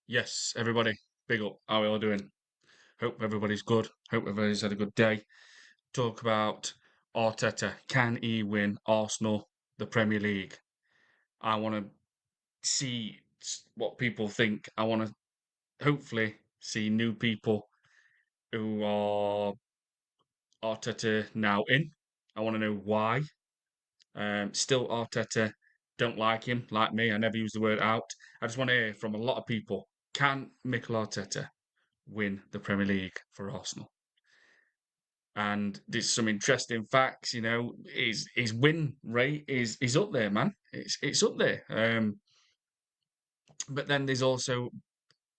Yes, everybody, big up. How are you all doing? Hope everybody's good. Hope everybody's had a good day. Talk about Arteta. Can he win Arsenal the Premier League? I want to see what people think. I want to hopefully see new people who are Arteta now in. I want to know why. Still Arteta don't like him, like me. I never use the word out. I just want to hear from a lot of people. Can Mikel Arteta win the Premier League for Arsenal? And there's some interesting facts. His win rate is up there, man. It's up there. But then there's also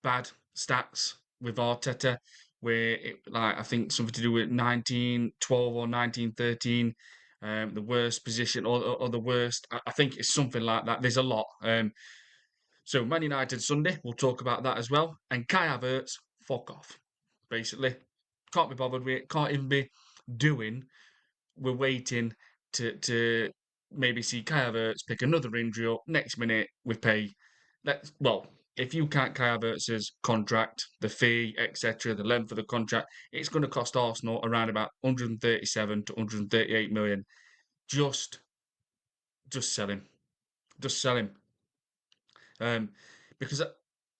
bad stats with Arteta, where I think something to do with 1912 or 1913, the worst position or the worst. I think it's something like that. There's a lot. So Man United Sunday, we'll talk about that as well. And Kai Havertz, fuck off. Basically, can't be bothered with it. Can't even be doing. We're waiting to maybe see Kai Havertz pick another injury up. Next minute, we pay. Well, if you count Kai Havertz's contract, the fee, etc., the length of the contract, it's going to cost Arsenal around about 137 to 138 million. Just, just sell him. Just sell him. Um, because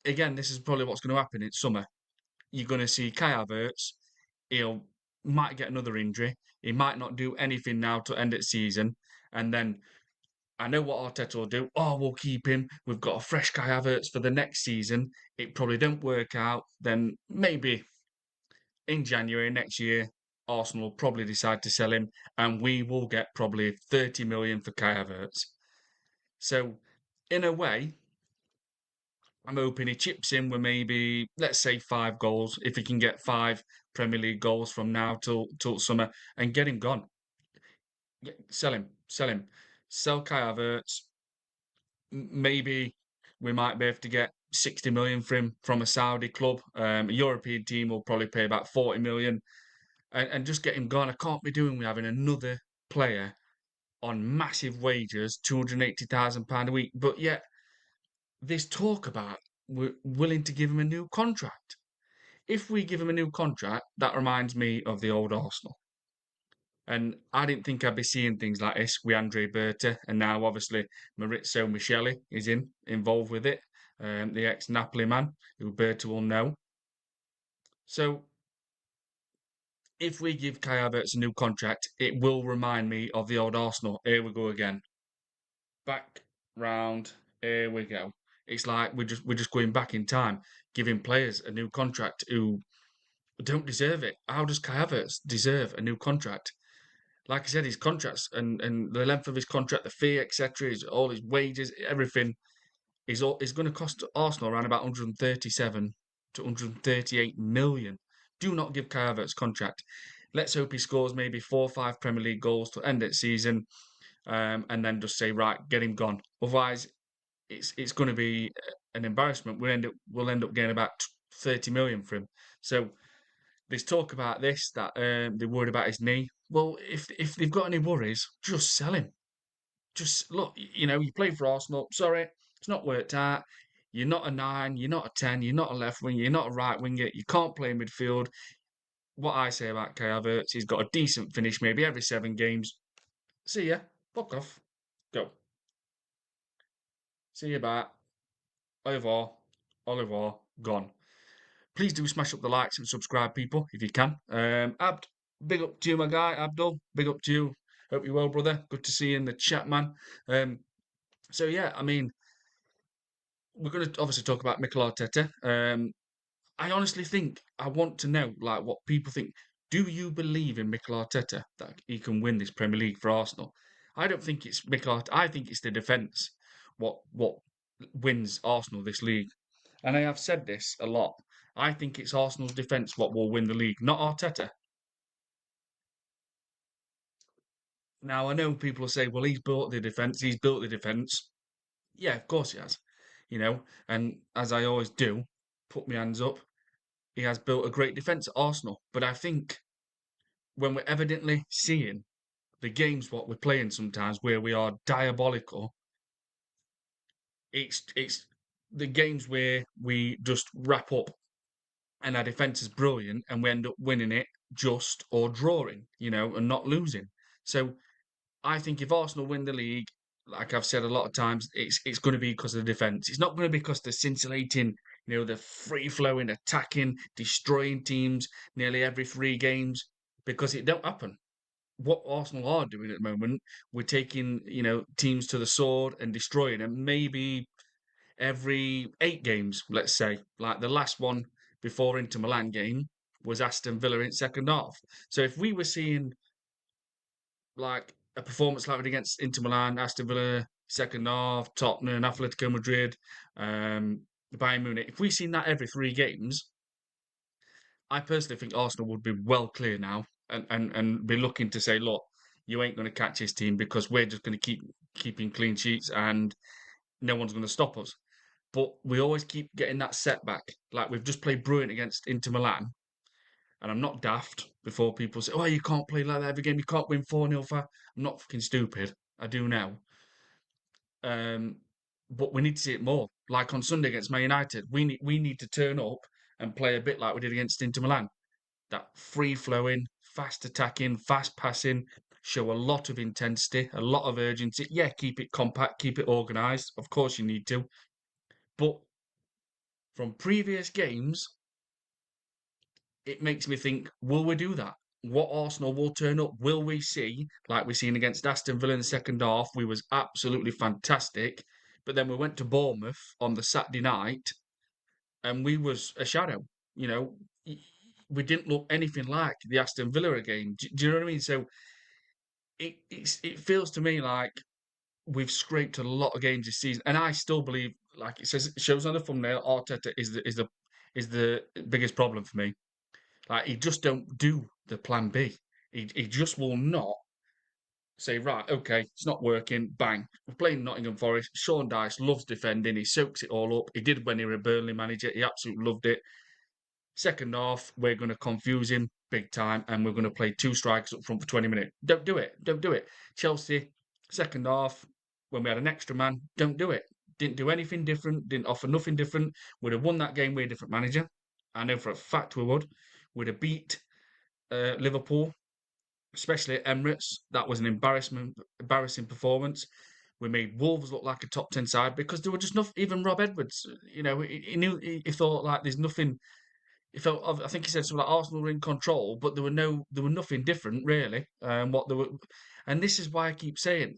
again, this is probably what's going to happen in summer. You're going to see Kai Havertz. He'll might get another injury. He might not do anything now to end the season, and then I know what Arteta will do. Oh, we'll keep him. We've got a fresh Kai Havertz for the next season. It probably don't work out. Then maybe in January next year, Arsenal will probably decide to sell him, and we will get probably 30 million for Kai Havertz. So, in a way, I'm hoping he chips in with maybe, let's say, 5 goals. If he can get 5 Premier League goals from now till summer and get him gone. Sell him, sell him. Sell Kai Havertz. Maybe we might be able to get 60 million for him from a Saudi club. A European team will probably pay about 40 million and just get him gone. I can't be doing with having another player on massive wages, £280,000 a week. But yet, there's talk about we're willing to give him a new contract. If we give him a new contract, that reminds me of the old Arsenal. And I didn't think I'd be seeing things like this with Andre Berta, and now obviously Maurizio Micheli is involved with it, the ex-Napoli man, who Berta will know. So if we give Kai Havertz a new contract, it will remind me of the old Arsenal. Here we go again. Back round. Here we go. It's like we're just going back in time, giving players a new contract who don't deserve it. How does Kai Havertz deserve a new contract? Like I said, his contracts and the length of his contract, the fee, etc., all his wages, everything is going to cost Arsenal around about 137 to 138 million. Do not give Kai Havertz contract. Let's hope he scores maybe 4 or 5 Premier League goals to end the season, and then just say right, get him gone. Otherwise, it's going to be an embarrassment. We'll end up getting about 30 million for him. So there's talk about this that they're worried about his knee. Well, if they've got any worries, just sell him. Just look, you play for Arsenal. Sorry, it's not worked out. You're not a 9, you're not a 10, you're not a left wing, you're not a right winger. You can't play midfield. What I say about Kai Havertz, he's got a decent finish, maybe every 7 games. See ya. Fuck off. Go. See you back. Au revoir. Au revoir. Gone. Please do smash up the likes and subscribe, people, if you can. Abd, big up to you, my guy. Abdul, big up to you. Hope you're well, brother. Good to see you in the chat, man. So yeah, I mean, we're going to obviously talk about Mikel Arteta. I honestly think I want to know, like, what people think. Do you believe in Mikel Arteta that he can win this Premier League for Arsenal? I don't think it's Mikel Arteta. I think it's the defence what wins Arsenal this league. And I have said this a lot. I think it's Arsenal's defence what will win the league, not Arteta. Now I know people will say, "Well, he's built the defence. He's built the defence." Yeah, of course he has. And as I always do, put my hands up. He has built a great defence at Arsenal. But I think when we're evidently seeing the games what we're playing sometimes where we are diabolical, it's the games where we just wrap up and our defense is brilliant and we end up winning it just or drawing, and not losing. So I think if Arsenal win the league, like I've said a lot of times, it's going to be because of the defense. It's not going to be because they're scintillating, they're free flowing, attacking, destroying teams nearly every 3 games, because it don't happen. What Arsenal are doing at the moment, we're taking, teams to the sword and destroying them. Maybe every 8 games, let's say. Like the last one before Inter Milan game was Aston Villa in second half. So if we were seeing like a performance like we did against Inter Milan, Aston Villa, second half, Tottenham, Atletico Madrid, Bayern Munich, if we seen that every 3 games, I personally think Arsenal would be well clear now and be looking to say, look, you ain't going to catch this team because we're just going to keep keeping clean sheets and no one's going to stop us. But we always keep getting that setback. Like we've just played brilliant against Inter Milan, and I'm not daft before people say, oh, you can't play like that every game. You can't win 4-0 for. I'm not fucking stupid. I do now. Um, but we need to see it more. Like on Sunday against Man United, we need to turn up and play a bit like we did against Inter Milan. That free flowing, fast attacking, fast passing, show a lot of intensity, a lot of urgency. Yeah, keep it compact, keep it organised. Of course, you need to. But from previous games, it makes me think, will we do that? What Arsenal will turn up? Will we see, like we seen against Aston Villa in the second half, we was absolutely fantastic, but then we went to Bournemouth on the Saturday night and we was a shadow. You know, we didn't look anything like the Aston Villa game. Do you know what I mean? So it feels to me like we've scraped a lot of games this season, and I still believe, like it shows on the thumbnail, Arteta is the biggest problem for me. Like he just don't do the plan B. He just will not say, right, okay, it's not working. Bang. We're playing Nottingham Forest. Sean Dyche loves defending. He soaks it all up. He did when he was a Burnley manager. He absolutely loved it. Second half, we're going to confuse him big time, and we're going to play 2 strikers up front for 20 minutes. Don't do it. Don't do it. Chelsea, second half, when we had an extra man, don't do it. Didn't do anything different. Didn't offer nothing different. Would have won that game with a different manager. I know for a fact we would. Would have beat Liverpool, especially at Emirates. That was an embarrassing performance. We made Wolves look like a top 10 side because there were just nothing. Even Rob Edwards, he knew he thought like there's nothing. He felt, I think he said something like Arsenal were in control, but there were nothing different really. What there were, and this is why I keep saying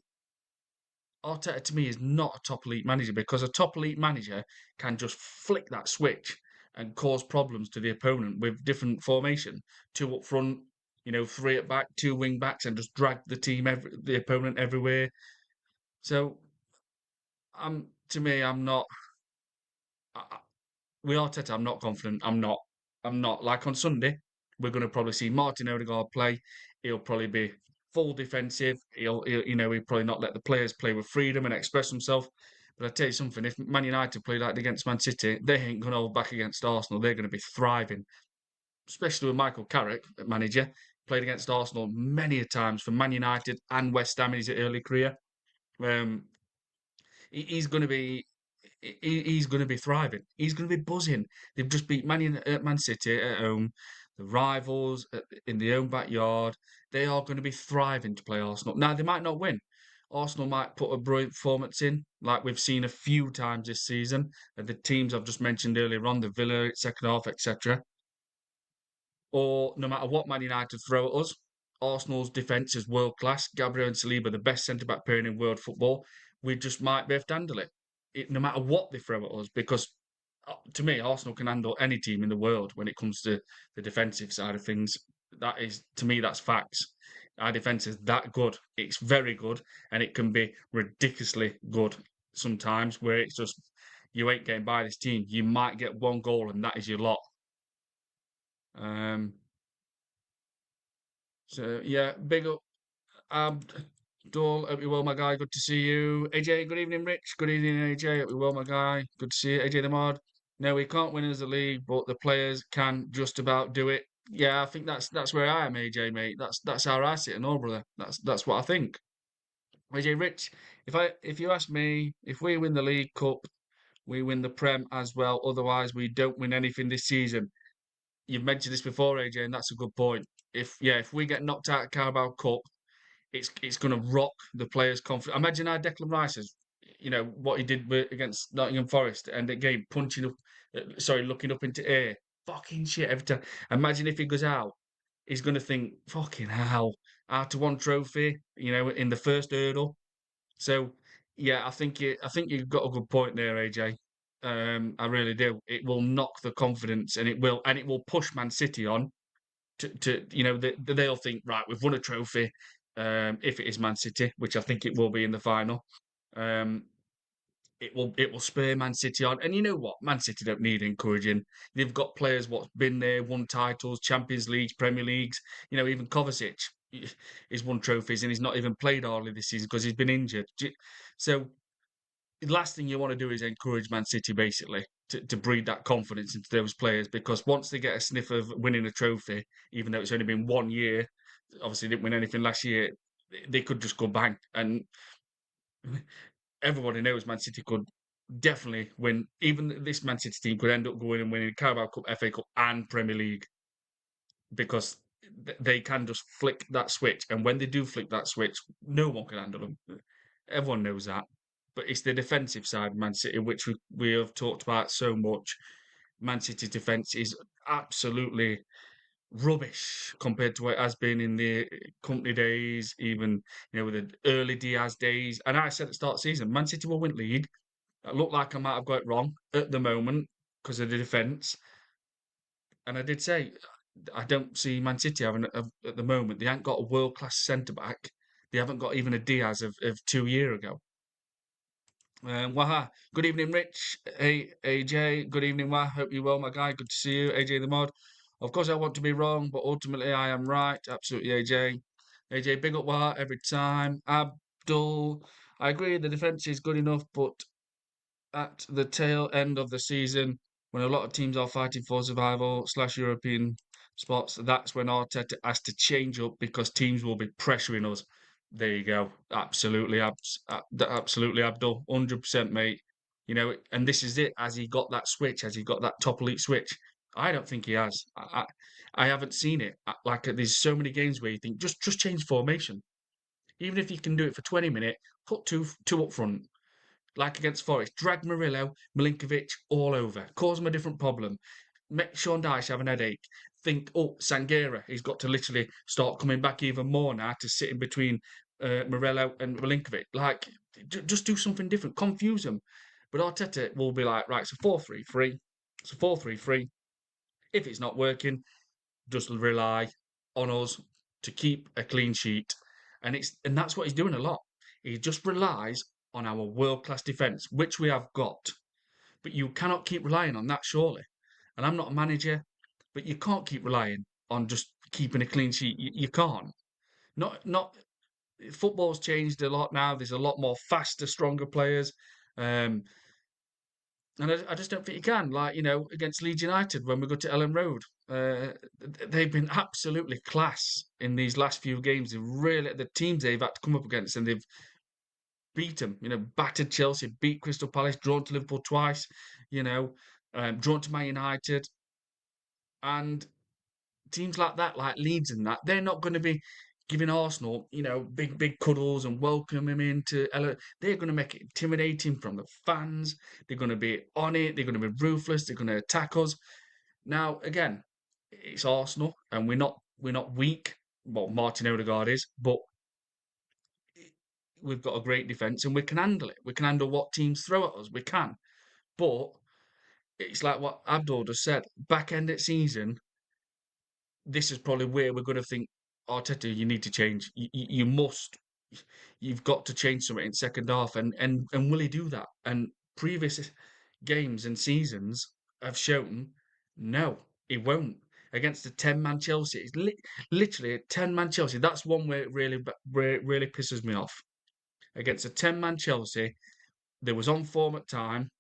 Arteta to me is not a top elite manager, because a top elite manager can just flick that switch and cause problems to the opponent with different formation, 2 up front, 3 at back, 2 wing backs, and just drag the opponent everywhere. So to me, I'm not. With Arteta, I'm not confident. I'm not. I'm not. Like on Sunday, we're going to probably see Martin Odegaard play. He'll probably be full defensive. He'll probably not let the players play with freedom and express themselves. But I tell you something, if Man United play like against Man City, they ain't going to hold back against Arsenal. They're going to be thriving, especially with Michael Carrick, manager, played against Arsenal many a times for Man United and West Ham in his early career. Um, he's going to be he's going to be thriving. He's going to be buzzing. They've just beat Man City at home, the rivals in their own backyard. They are going to be thriving to play Arsenal. Now they might not win. Arsenal might put a brilliant performance in, like we've seen a few times this season. The teams I've just mentioned earlier on, the Villa second half, etc. Or no matter what Man United throw at us, Arsenal's defence is world class. Gabriel and Saliba, the best centre back pairing in world football. We just might be able to handle it, no matter what they throw at us. Because to me, Arsenal can handle any team in the world when it comes to the defensive side of things. That is, to me, that's facts. Our defence is that good. It's very good, and it can be ridiculously good sometimes. Where it's just you ain't getting by this team. You might get 1 goal, and that is your lot. Um, so yeah, big up Abdul. Hope you're well, my guy. Good to see you. AJ, good evening, Rich. Good evening, AJ. Hope you're well, my guy. Good to see you. AJ the Mod. No, we can't win as a league, but the players can just about do it. Yeah, I think that's where I am, AJ, mate. That's how I sit and all, brother. That's what I think. AJ Rich, if you ask me, if we win the League Cup, we win the Prem as well. Otherwise, we don't win anything this season. You've mentioned this before, AJ, and that's a good point. If we get knocked out of Carabao Cup, it's going to rock the players' confidence. Imagine how Declan Rice is, what he did against Nottingham Forest and the game, punching up, sorry, looking up into air. Fucking shit every time. Imagine if he goes out, he's going to think, fucking hell, out to one trophy, in the first hurdle. So, yeah, I think you've got a good point there, AJ. I really do. It will knock the confidence, and it will push Man City on they'll think, right, we've won a trophy. If it is Man City, which I think it will be in the final, um, it will spur Man City on. And you know what? Man City don't need encouraging. They've got players what's been there, won titles, Champions Leagues, Premier Leagues. Even Kovacic he's won trophies and he's not even played hardly this season because he's been injured. So the last thing you want to do is encourage Man City basically to breed that confidence into those players because once they get a sniff of winning a trophy, even though it's only been 1 year, obviously didn't win anything last year, they could just go bang. And everybody knows Man City could definitely win. Even this Man City team could end up going and winning Carabao Cup, FA Cup, and Premier League because they can just flick that switch. And when they do flick that switch, no one can handle them. Everyone knows that. But it's the defensive side of Man City, which we have talked about so much. Man City's defence is absolutely rubbish compared to what it has been in the company days, even with the early Diaz days. And I said at the start of the season, Man City will win league. It looked like I might have got it wrong at the moment because of the defence. And I did say I don't see Man City having at the moment. They haven't got a world class centre back. They haven't got even a Diaz of 2 years ago. Waha, good evening, Rich. Hey, AJ, good evening, Wah. Hope you're well, my guy. Good to see you, AJ the mod. Of course, I want to be wrong, but ultimately, I am right. Absolutely, AJ. AJ, big up Wah every time. Abdul, I agree, the defence is good enough, but at the tail end of the season, when a lot of teams are fighting for survival/European spots, that's when Arteta has to change up because teams will be pressuring us. There you go. Absolutely, absolutely, Abdul, 100%, mate. And this is it. Has he got that switch? Has he got that top elite switch? I don't think he has. I haven't seen it. Like there's so many games where you think just change formation. Even if you can do it for 20 minutes, put two up front like against Forest, drag Murillo, Milinkovic all over, cause him a different problem, make Sean Dyche have an headache. Think, oh, Sanguera, he's got to literally start coming back even more now to sit in between Murillo and Milinkovic. Like, just do something different, confuse them. But Arteta will be like, right, it's a 4-3-3. It's a 4-3-3. If it's not working, just rely on us to keep a clean sheet. And that's what he's doing a lot. He just relies on our world class defence, which we have got. But you cannot keep relying on that, surely. And I'm not a manager, but you can't keep relying on just keeping a clean sheet. You can't. Not football's changed a lot now. There's a lot more faster, stronger players. Um, and I just don't think you can. Like, against Leeds United when we go to Ellen Road, they've been absolutely class in these last few games. The teams they've had to come up against, and they've beat them. Battered Chelsea, beat Crystal Palace, drawn to Liverpool twice. Drawn to Man United, and teams like that, like Leeds and that, they're not going to be giving Arsenal, big cuddles and welcome him into. They're going to make it intimidating from the fans. They're going to be on it. They're going to be ruthless. They're going to attack us. Now, again, it's Arsenal, and we're not weak. Well, Martin Odegaard is, but we've got a great defence and we can handle it. We can handle what teams throw at us. We can, but it's like what Abdul just said. Back end of season, this is probably where we're going to think, Arteta, you need to change. You must. You've got to change something in second half, and will he do that? And previous games and seasons have shown no, he won't. Against a 10-man Chelsea, it's literally a 10-man Chelsea. That's one where it really pisses me off. Against a 10-man Chelsea, they was on form at time,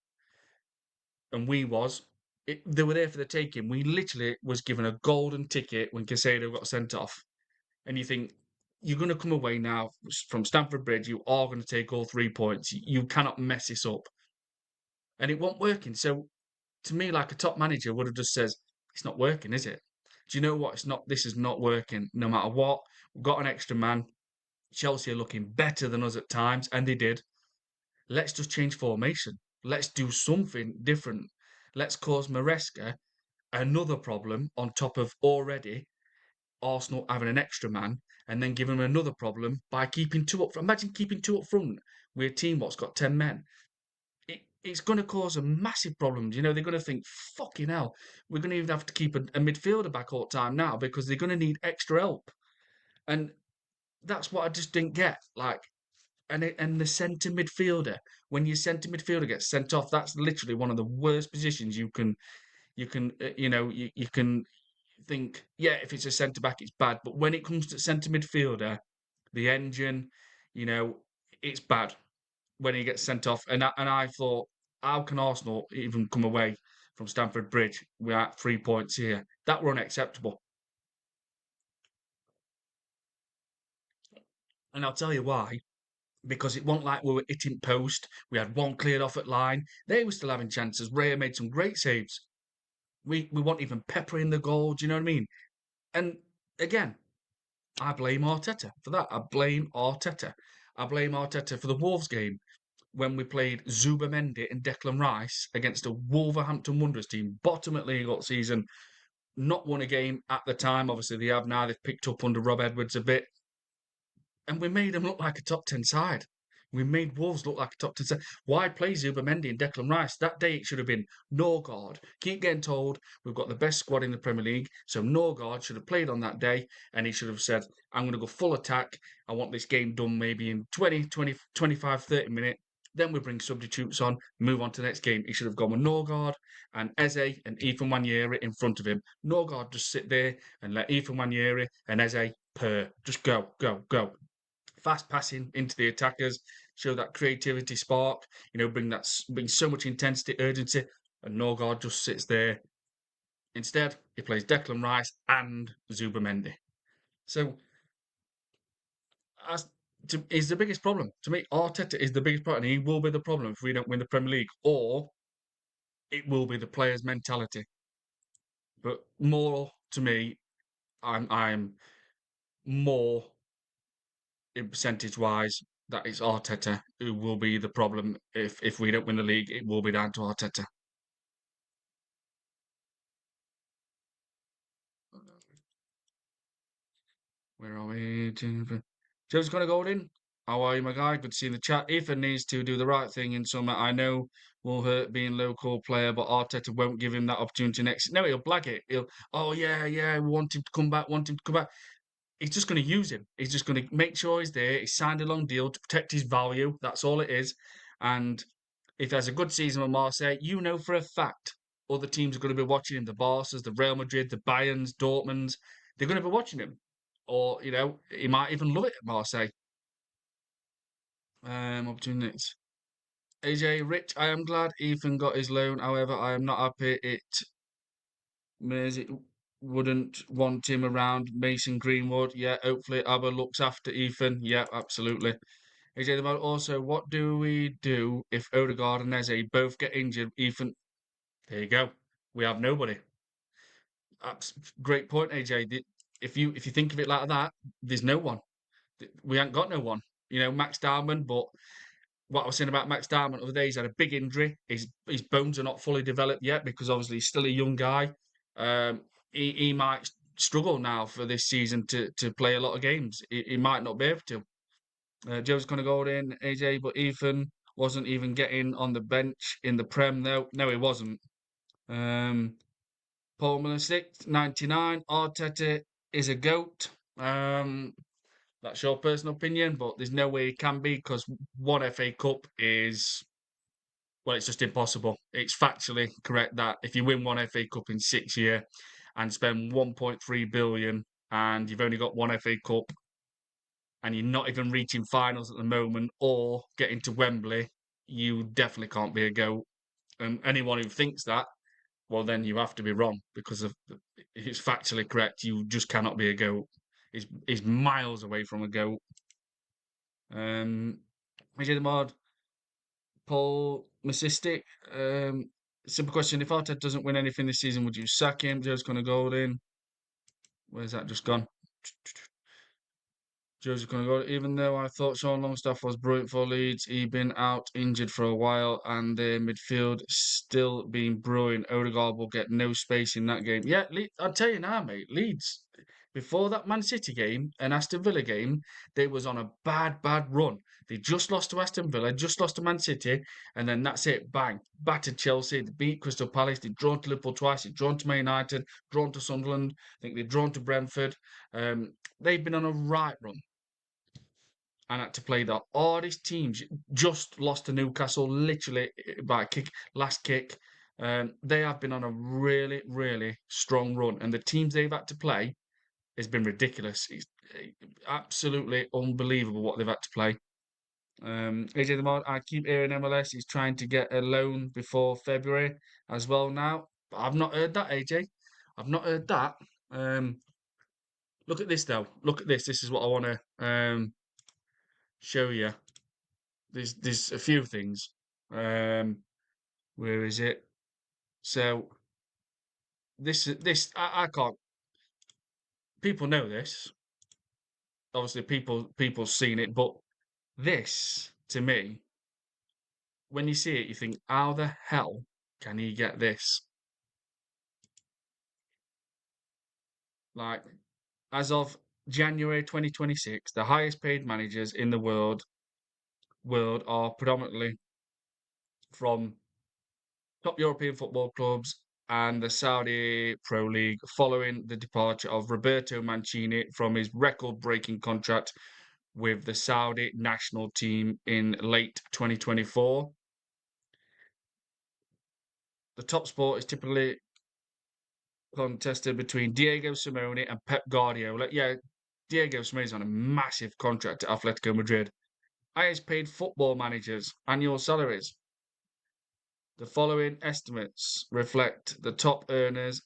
and they were there for the taking. We literally was given a golden ticket when Casado got sent off. And you think, you're going to come away now from Stamford Bridge, you are going to take all 3 points. You cannot mess this up. and it wasn't working. So to me, like a top manager would have just says, "It's not working, is it? Do you know what? It's not. This is not working. No matter what, we've got an extra man. Chelsea are looking better than us at times, and they did. Let's just change formation. Let's do something different. Let's cause Maresca another problem on top of already Arsenal having an extra man, and then give them another problem by keeping two up front. Imagine keeping two up front with a team what's got 10 men. It's going to cause a massive problem. You know, they're going to think, fucking hell, we're going to even have to keep a midfielder back all the time now because they're going to need extra help. And that's what I just didn't get. Like, and the centre midfielder, when your centre midfielder gets sent off, that's literally one of the worst positions you can think, yeah, if it's a centre back, it's bad. But when it comes to centre midfielder, the engine, you know, it's bad when he gets sent off. And I thought, how can Arsenal even come away from Stamford Bridge without 3 points here? That were unacceptable. And I'll tell you why. Because it wasn't like we were hitting post. We had one cleared off at line. They were still having chances. Raya made some great saves. We weren't even peppering the goal. Do you know what I mean? And again, I blame Arteta for that. I blame Arteta. I blame Arteta for the Wolves game when we played Zubamendi and Declan Rice against a Wolverhampton Wanderers team, bottom at league all season, not won a game at the time. Obviously, they have now. They've picked up under Rob Edwards a bit, and we made them look like a top 10 side. We made Wolves look like a top 10 side. Why play Zubamendi and Declan Rice? That day it should have been Norgard. Keep getting told we've got the best squad in the Premier League, so Norgard should have played on that day, and he should have said, I'm going to go full attack. I want this game done maybe in 20, 20, 25, 30 minutes. Then we bring substitutes on, move on to the next game. He should have gone with Norgard and Eze and Ethan Wanyeri in front of him. Norgard just sit there and let Ethan Wanyeri and Eze purr. Just go, go, go. Fast passing into the attackers, show that creativity spark, bring so much intensity, urgency, and Norgard just sits there. Instead, he plays Declan Rice and Zubamendi. So, as is the biggest problem to me. Arteta is the biggest problem. He will be the problem if we don't win the Premier League, or it will be the players' mentality. But more to me, I'm more in percentage wise, that it's Arteta who will be the problem. If we don't win the league, it will be down to Arteta. Where are we? Joe's gonna go in. How are you, my guy? Good to see you in the chat. Ethan needs to do the right thing in summer. I know will hurt being local player, but Arteta won't give him that opportunity next. No, he'll blag it. Oh yeah, yeah, we want him to come back, want him to come back. He's just going to use him. He's just going to make sure he's there. He's signed a long deal to protect his value. That's all it is. And if he has a good season with Marseille, you know for a fact other teams are going to be watching him. The Barca's, the Real Madrid, the Bayerns, Dortmunds. They're going to be watching him. Or, he might even love it at Marseille. Opportunities. AJ Rich, I am glad Ethan got his loan. However, I am not happy it wouldn't want him around Mason Greenwood. Yeah, hopefully Abba looks after Ethan. Yeah, absolutely. AJ the also, what do we do if Odegaard and Eze both get injured? Ethan, there you go. We have nobody. Great point, AJ. If you think of it like that, there's no one. We ain't got no one. Max Diamond, but what I was saying about Max Diamond the other day, he's had a big injury. His bones are not fully developed yet because obviously he's still a young guy. He might struggle now for this season to play a lot of games. He might not be able to. Joe's going to go in, AJ, but Ethan wasn't even getting on the bench in the Prem, though. No, he wasn't. Um, Paul Miller 99. Arteta is a goat. That's your personal opinion, but there's no way he can be because one FA Cup is, well, it's just impossible. It's factually correct that if you win one FA Cup in 6 years and spend 1.3 billion and you've only got one FA Cup and you're not even reaching finals at the moment or getting to Wembley, you definitely can't be a GOAT. And anyone who thinks that, well, then you have to be wrong because if it's factually correct, you just cannot be a GOAT. Is miles away from a GOAT. AJ the Mod, Paul Masistic. Simple question. If Arteta doesn't win anything this season, would you sack him? Joe's gonna go in. Where's that just gone? Joe's going to go. Even though I thought Sean Longstaff was brilliant for Leeds, he'd been out injured for a while, and their midfield still been brilliant. Odegaard will get no space in that game. Yeah, I'll tell you now, mate. Leeds, before that Man City game and Aston Villa game, they was on a bad run. They just lost to Aston Villa, just lost to Man City, and then that's it. Bang, battered Chelsea, they beat Crystal Palace, they drawn to Liverpool twice, they drawn to Man United, drawn to Sunderland. I think they drawn to Brentford. They've been on a right run and had to play the hardest teams. Just lost to Newcastle, literally by a kick, last kick. They have been on a really strong run, and the teams they've had to play has been ridiculous. It's absolutely unbelievable what they've had to play. AJ the Mod, I keep hearing MLS is trying to get a loan before February as well now. But I've not heard that, AJ. I've not heard that. Um, Look at this though. Look at this. This is what I want to show you. There's a few things. Um, where is it? So this I can't. People know this. Obviously, people's seen it, but this to me, when you see it, you think, how the hell can he get this? Like, as of January 2026, the highest paid managers in the world are predominantly from top European football clubs and the Saudi Pro League following the departure of Roberto Mancini from his record-breaking contract with the Saudi national team in late 2024. The top sport is typically contested between Diego Simeone and Pep Guardiola. Yeah, Diego Simeone's on a massive contract at Atletico Madrid. Highest paid football managers, annual salaries. The following estimates reflect the top earners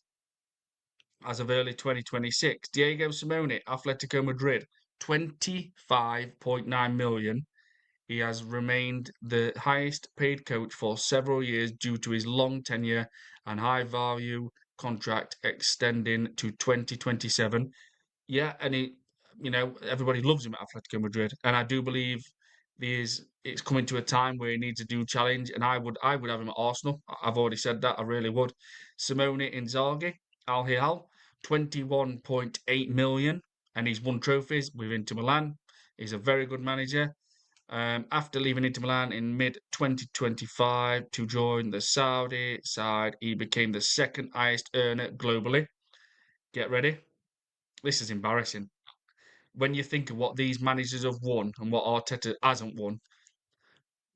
as of early 2026. Diego Simeone, Atletico Madrid, 25.9 million. He has remained the highest paid coach for several years due to his long tenure and high value contract extending to 2027. Yeah, and everybody loves him at Atletico Madrid, and I do believe it's coming to a time where he needs a new challenge, and I would have him at Arsenal. I've already said that, I really would. Simone Inzaghi, Al Hilal, 21.8 million, and he's won trophies with Inter Milan. He's a very good manager. After leaving Inter Milan in mid 2025 to join the Saudi side, he became the second highest earner globally. Get ready. This is embarrassing. When you think of what these managers have won and what Arteta hasn't won,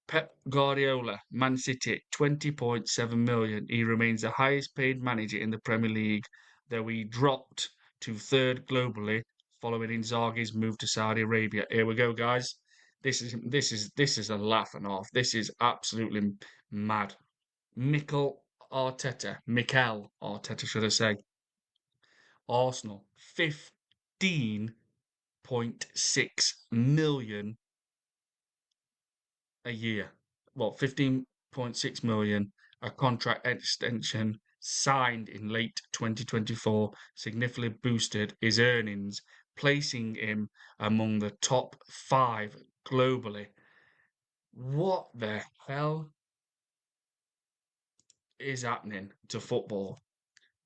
Pep Guardiola, Man City, 20.7 million. He remains the highest paid manager in the Premier League, though he dropped to third globally following Inzaghi's move to Saudi Arabia. Here we go, guys. This is a laughing off. This is absolutely mad. Mikel Arteta, should I say? Arsenal, 15.6 million a year. Well, 15.6 million, a contract extension signed in late 2024 significantly boosted his earnings, placing him among the top five globally. What the hell is happening to football?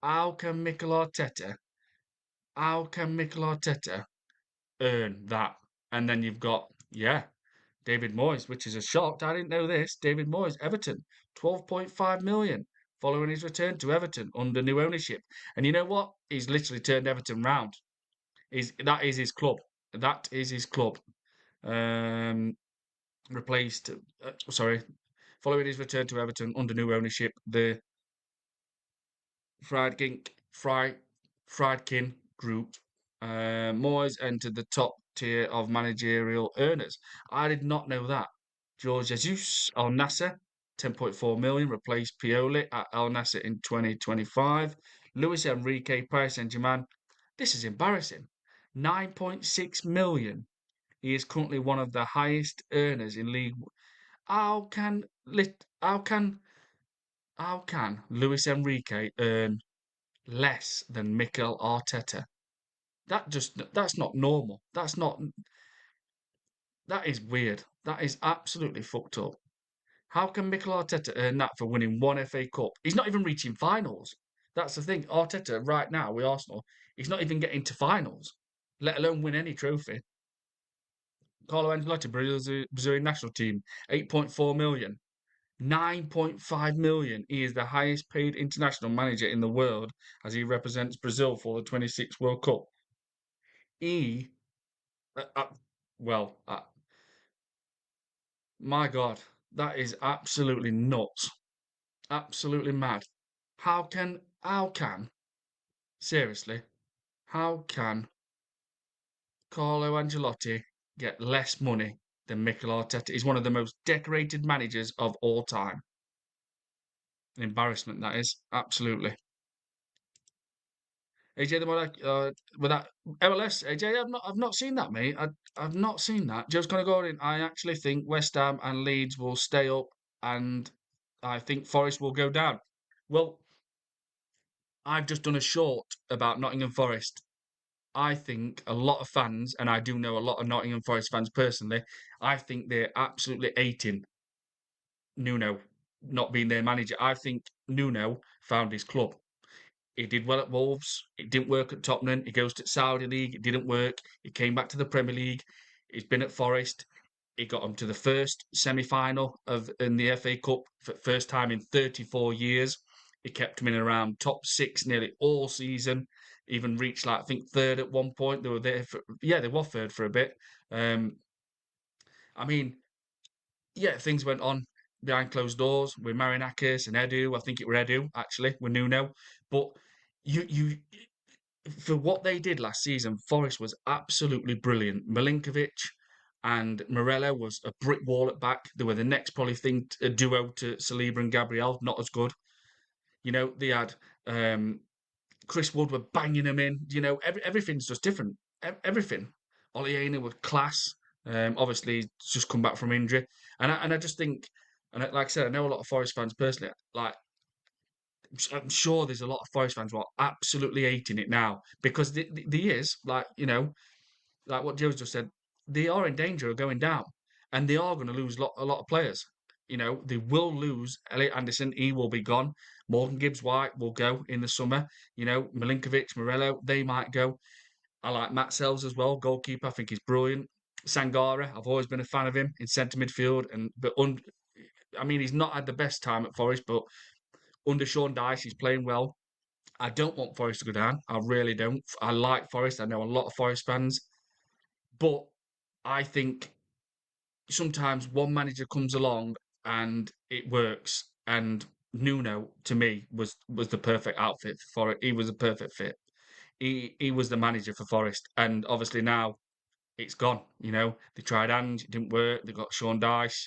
How can Mikel Arteta, how can Mikel Arteta earn that? And then you've got, yeah, David Moyes, which is a shock. I didn't know this. David Moyes, Everton, 12.5 million following his return to Everton under new ownership. And you know what? He's literally turned Everton round. That is his club. That is his club. Um, replaced, sorry, following his return to Everton under new ownership, the Friedkin Group. Moyes entered the top tier of managerial earners. I did not know that. George Jesus Al Nasser, 10.4 million, replaced Pioli at Al Nasser in 2025. Luis Enrique, Paris Saint-Germain. This is embarrassing. 9.6 million. He is currently one of the highest earners in league. how can lit how can Luis Enrique earn less than Mikel Arteta? That's not normal. That is weird. That is absolutely fucked up. How can Mikel Arteta earn that for winning one FA Cup? He's not even reaching finals. That's the thing. Arteta right now with Arsenal, he's not even getting to finals, let alone win any trophy. Carlo Ancelotti, Brazilian national team, 8.4 million. 9.5 million. He is the highest paid international manager in the world as he represents Brazil for the 26th World Cup. He, uh, uh, well, my God, that is absolutely nuts. Absolutely mad. Seriously, how can Carlo Ancelotti get less money than Mikel Arteta? He's one of the most decorated managers of all time. An embarrassment, that is. Absolutely. AJ, the one with that MLS, AJ, I've not seen that, mate. I've not seen that. Joe's gonna go in. I actually think West Ham and Leeds will stay up, and I think Forest will go down. Well, I've just done a short about Nottingham Forest. I think a lot of fans, and I do know a lot of Nottingham Forest fans personally, I think they're absolutely hating Nuno not being their manager. I think Nuno found his club. He did well at Wolves. It didn't work at Tottenham. He goes to Saudi League. It didn't work. He came back to the Premier League. He's been at Forest. He got him to the first semi-final of in the FA Cup for first time in 34 years. He kept him in around top six nearly all season. Even reached like I think third at one point. They were there for they were third for a bit. Um, I mean, yeah, things went on behind closed doors with Marinakis and Edu. I think it were Edu actually with Nuno, but you for what they did last season, Forest was absolutely brilliant. Milinkovic and Morello was a brick wall at back. They were the next probably thing a duo to Saliba and Gabriel, not as good. You know, they had Chris Wood were banging them in. You know, everything's just different. Everything. Oleana was class. Obviously, he's just come back from injury, and I just think, like I said, I know a lot of Forest fans personally. Like I'm sure there's a lot of Forest fans who are absolutely hating it now because the is like like what Joe's just said, they are in danger of going down, and they are going to lose a lot of players. You know, they will lose Elliot Anderson. He will be gone. Morgan Gibbs White will go in the summer. You know, Milinkovic, Morello, they might go. I like Matt Sells as well, goalkeeper. I think he's brilliant. Sangara, I've always been a fan of him in centre midfield, I mean, he's not had the best time at Forest, but under Sean Dyche, he's playing well. I don't want Forest to go down. I really don't. I like Forest. I know a lot of Forest fans, but I think sometimes one manager comes along and it works. And Nuno, to me, was the perfect outfit for it. He was a perfect fit. He was the manager for Forest, and obviously now it's gone. You know, they tried and it didn't work. They got Sean Dyche.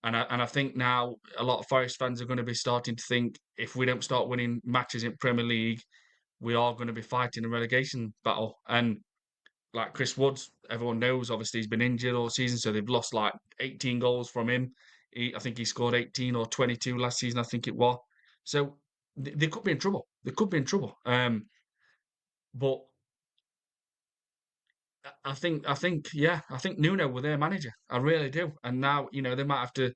And I think now a lot of Forest fans are going to be starting to think if we don't start winning matches in Premier League, we are going to be fighting a relegation battle. And like Chris Woods, everyone knows obviously he's been injured all season, so they've lost like 18 goals from him. I think he scored 18 or 22 last season, I think it was. So they could be in trouble. They could be in trouble. But I think Nuno were their manager. I really do. And now, they might have to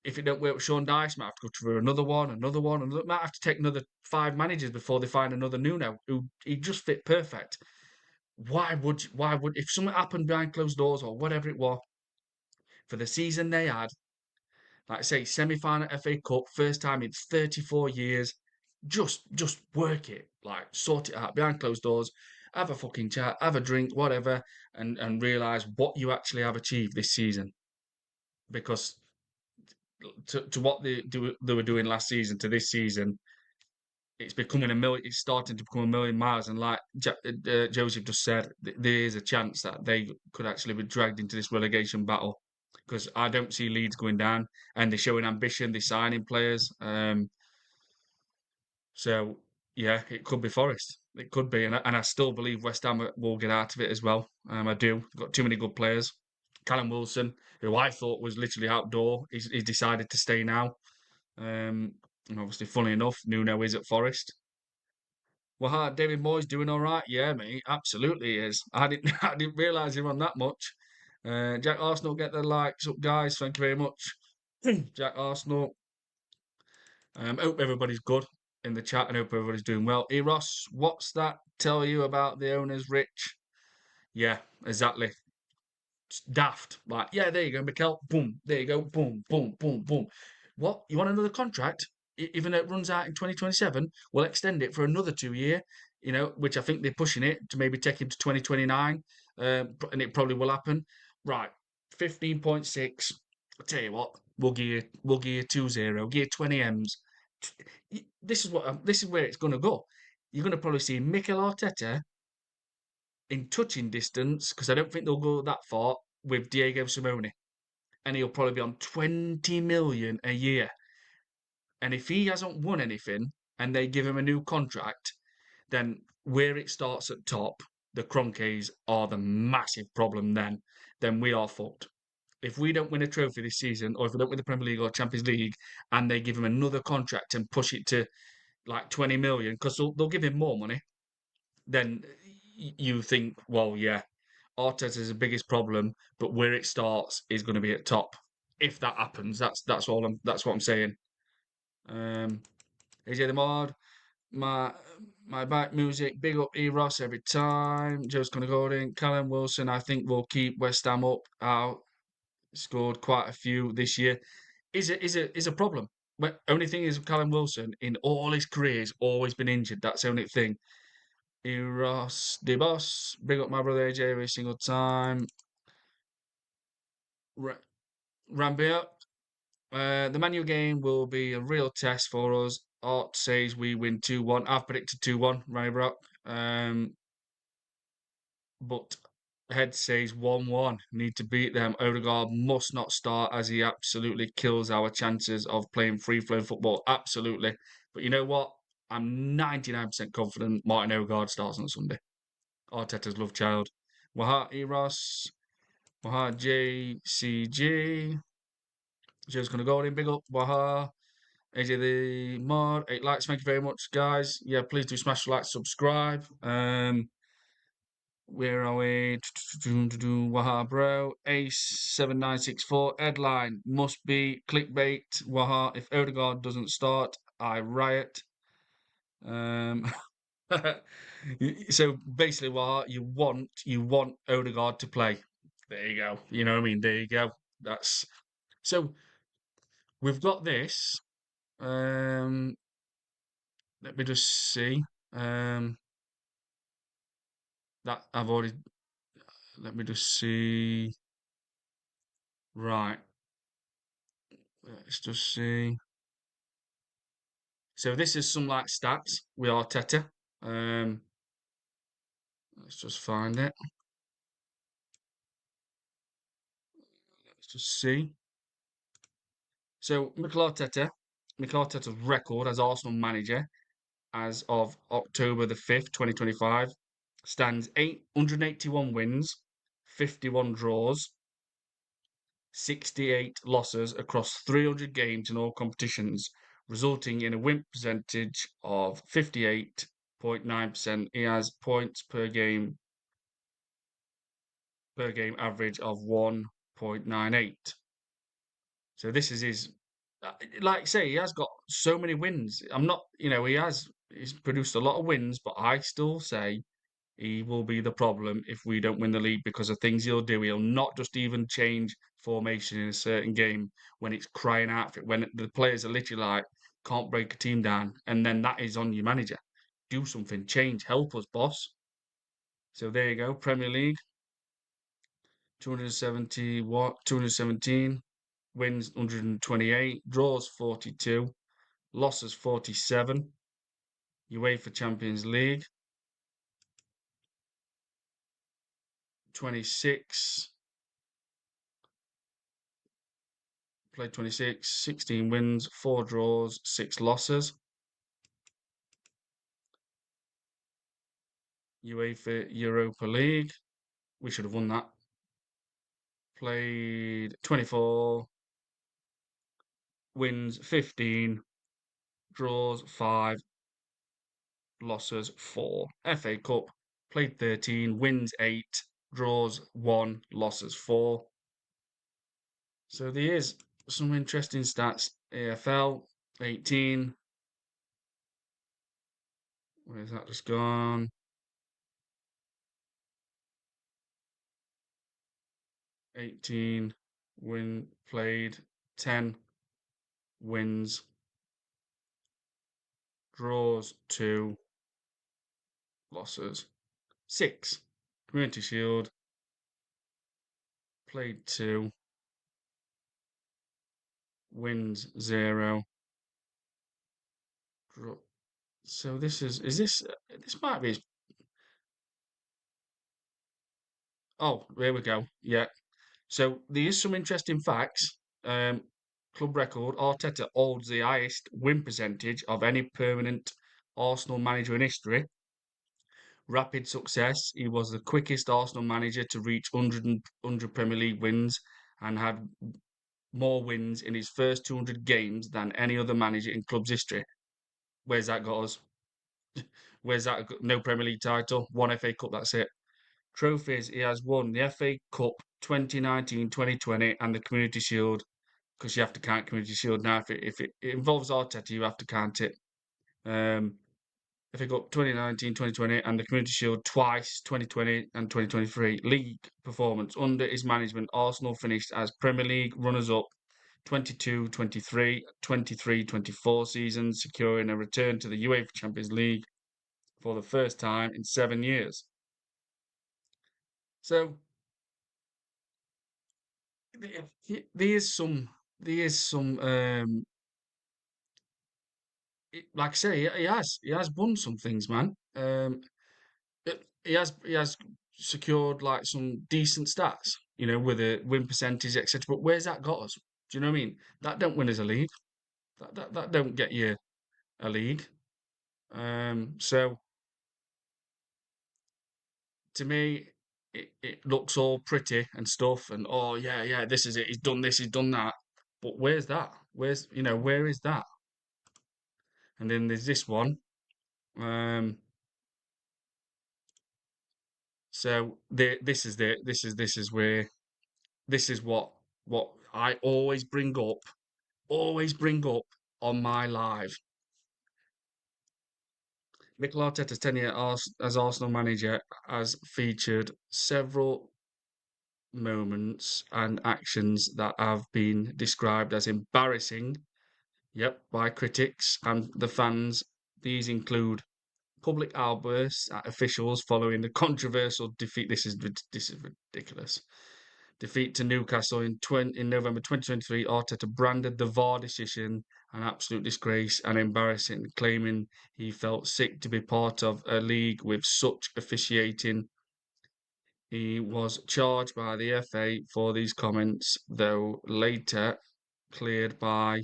if it don't work with Sean Dyche, might have to go through another one, and might have to take another 5 managers before they find another Nuno who he just fit perfect. Why would if something happened behind closed doors or whatever it was for the season they had, like I say, semi-final FA Cup, first time in 34 years, just work it, like sort it out behind closed doors, have a fucking chat, have a drink, whatever, and realise what you actually have achieved this season. Because to what they were doing last season to this season, it's becoming a million. It's starting to become a million miles. And like Joseph just said, there is a chance that they could actually be dragged into this relegation battle because I don't see Leeds going down, and they're showing ambition. They're signing players. So yeah, it could be Forest. It could be, and I still believe West Ham will get out of it as well. I do. They've got too many good players. Callum Wilson, who I thought was literally outdoor, he's decided to stay now. And obviously, funny enough, Nuno is at Forest. Well, hi, David Moyes doing all right? Yeah, mate, absolutely he is. I didn't I didn't realise him on that much. Jack Arsenal, get the likes up, guys. Thank you very much. Jack Arsenal. Hope everybody's good in the chat and hope everybody's doing well. Eros, what's that tell you about the owners, Rich? Yeah, exactly. It's daft. Like, yeah, there you go, Mikel. Boom. There you go. Boom, boom, boom, boom. What? You want another contract? Even though it runs out in 2027, we'll extend it for another 2 year, which I think they're pushing it to maybe take him to 2029. And it probably will happen. Right. 15.6. I'll tell you what, we'll give you 2-0, give you 20 M's. This is where it's gonna go. You're gonna probably see Mikel Arteta in touching distance, because I don't think they'll go that far with Diego Simone, and he'll probably be on 20 million a year. And if he hasn't won anything and they give him a new contract, then where it starts at top, the Cronkies are the massive problem. Then we are fucked. If we don't win a trophy this season, or if we don't win the Premier League or Champions League, and they give him another contract and push it to like 20 million, because they'll give him more money, then you think, well, yeah, Arteta's the biggest problem, but where it starts is going to be at top. If that happens, that's what I'm saying. AJ the Mod, my my back music, big up Eros every time. Joe's gonna go in. Callum Wilson, I think will keep West Ham up. Out scored quite a few this year. Is a problem. But only thing is, Callum Wilson in all his career has always been injured. That's the only thing. Eros, the boss, big up my brother AJ every single time. Rambia, the manual game will be a real test for us. Art says we win 2-1. I've predicted 2-1, Raybrock. But Head says 1-1. Need to beat them. Odegaard must not start as he absolutely kills our chances of playing free flow football. Absolutely. But you know what? I'm 99% confident Martin Odegaard starts on Sunday. Arteta's love child. Waha Eros. Waha JCG. Joe's going to go in. Big up. Waha. AJ the mod, 8 likes. Thank you very much, guys. Yeah, please do smash the like, subscribe. Where are we? Waha bro. Ace7964. Headline must be clickbait. Waha. If Odegaard doesn't start, I riot. Um so basically, Waha, you want Odegaard to play. There you go. You know what I mean? There you go. That's so we've got this. Um Let me just see. Um, that I've already. Let me just see. Right. Let's just see. So this is some like stats with Arteta. Um, let's just find it. Let's just see. So Mikel Arteta's record as Arsenal manager as of October the 5th, 2025, stands 881 wins, 51 draws, 68 losses across 300 games in all competitions, resulting in a win percentage of 58.9%. He has points per game average of 1.98. So this is his, like say, he has got so many wins. I'm not, he's produced a lot of wins, but I still say he will be the problem if we don't win the league because of things he'll do. He'll not just even change formation in a certain game when it's crying out for it, when the players are literally like, can't break a team down. And then that is on your manager. Do something, change, help us, boss. So there you go. Premier League, 270, what? 217, wins 128, draws 42, losses 47. UEFA Champions League, 26. Played 26, 16 wins, 4 draws, 6 losses. UEFA Europa League. We should have won that. played 24, wins 15, draws 5, losses 4. FA Cup, played 13, wins 8, draws 1, losses 4. So there is some interesting stats. AFL 18. Where's that just gone? 18 played 10 wins, draws 2, losses 6. Community Shield played 2, wins 0. Draw. So this might be, oh, there we go. Yeah. So there is some interesting facts. Club record, Arteta holds the highest win percentage of any permanent Arsenal manager in history. Rapid success. He was the quickest Arsenal manager to reach 100 Premier League wins and had more wins in his first 200 games than any other manager in club's history. Where's that got us? Where's that? No Premier League title, one FA Cup, that's it. Trophies, he has won the FA Cup 2019-2020 and the Community Shield, because you have to count Community Shield now. If it involves Arteta, you have to count it. FA Cup 2019-2020 and the Community Shield twice, 2020 and 2023. League performance under his management, Arsenal finished as Premier League runners-up 22-23, 23-24 seasons, securing a return to the UEFA Champions League for the first time in 7 years. So there is some like I say, he has won some things, man. He has secured like some decent stats, with a win percentage, etc. But where's that got us? Do you know what I mean? That don't win us a league. That don't get you a league. So to me, it looks all pretty and stuff, and oh yeah, yeah, this is it. He's done this, he's done that. But where's that? Where is that? And then there's this one. Um, so this is where this is what I always bring up on my live. Mikel Arteta's tenure as Arsenal manager has featured several moments and actions that have been described as embarrassing, yep, by critics and the fans. These include public outbursts at officials following the controversial defeat. This is ridiculous. Defeat to Newcastle in November 2023. Arteta branded the VAR decision an absolute disgrace and embarrassing, claiming he felt sick to be part of a league with such officiating. He was charged by the FA for these comments, though later cleared by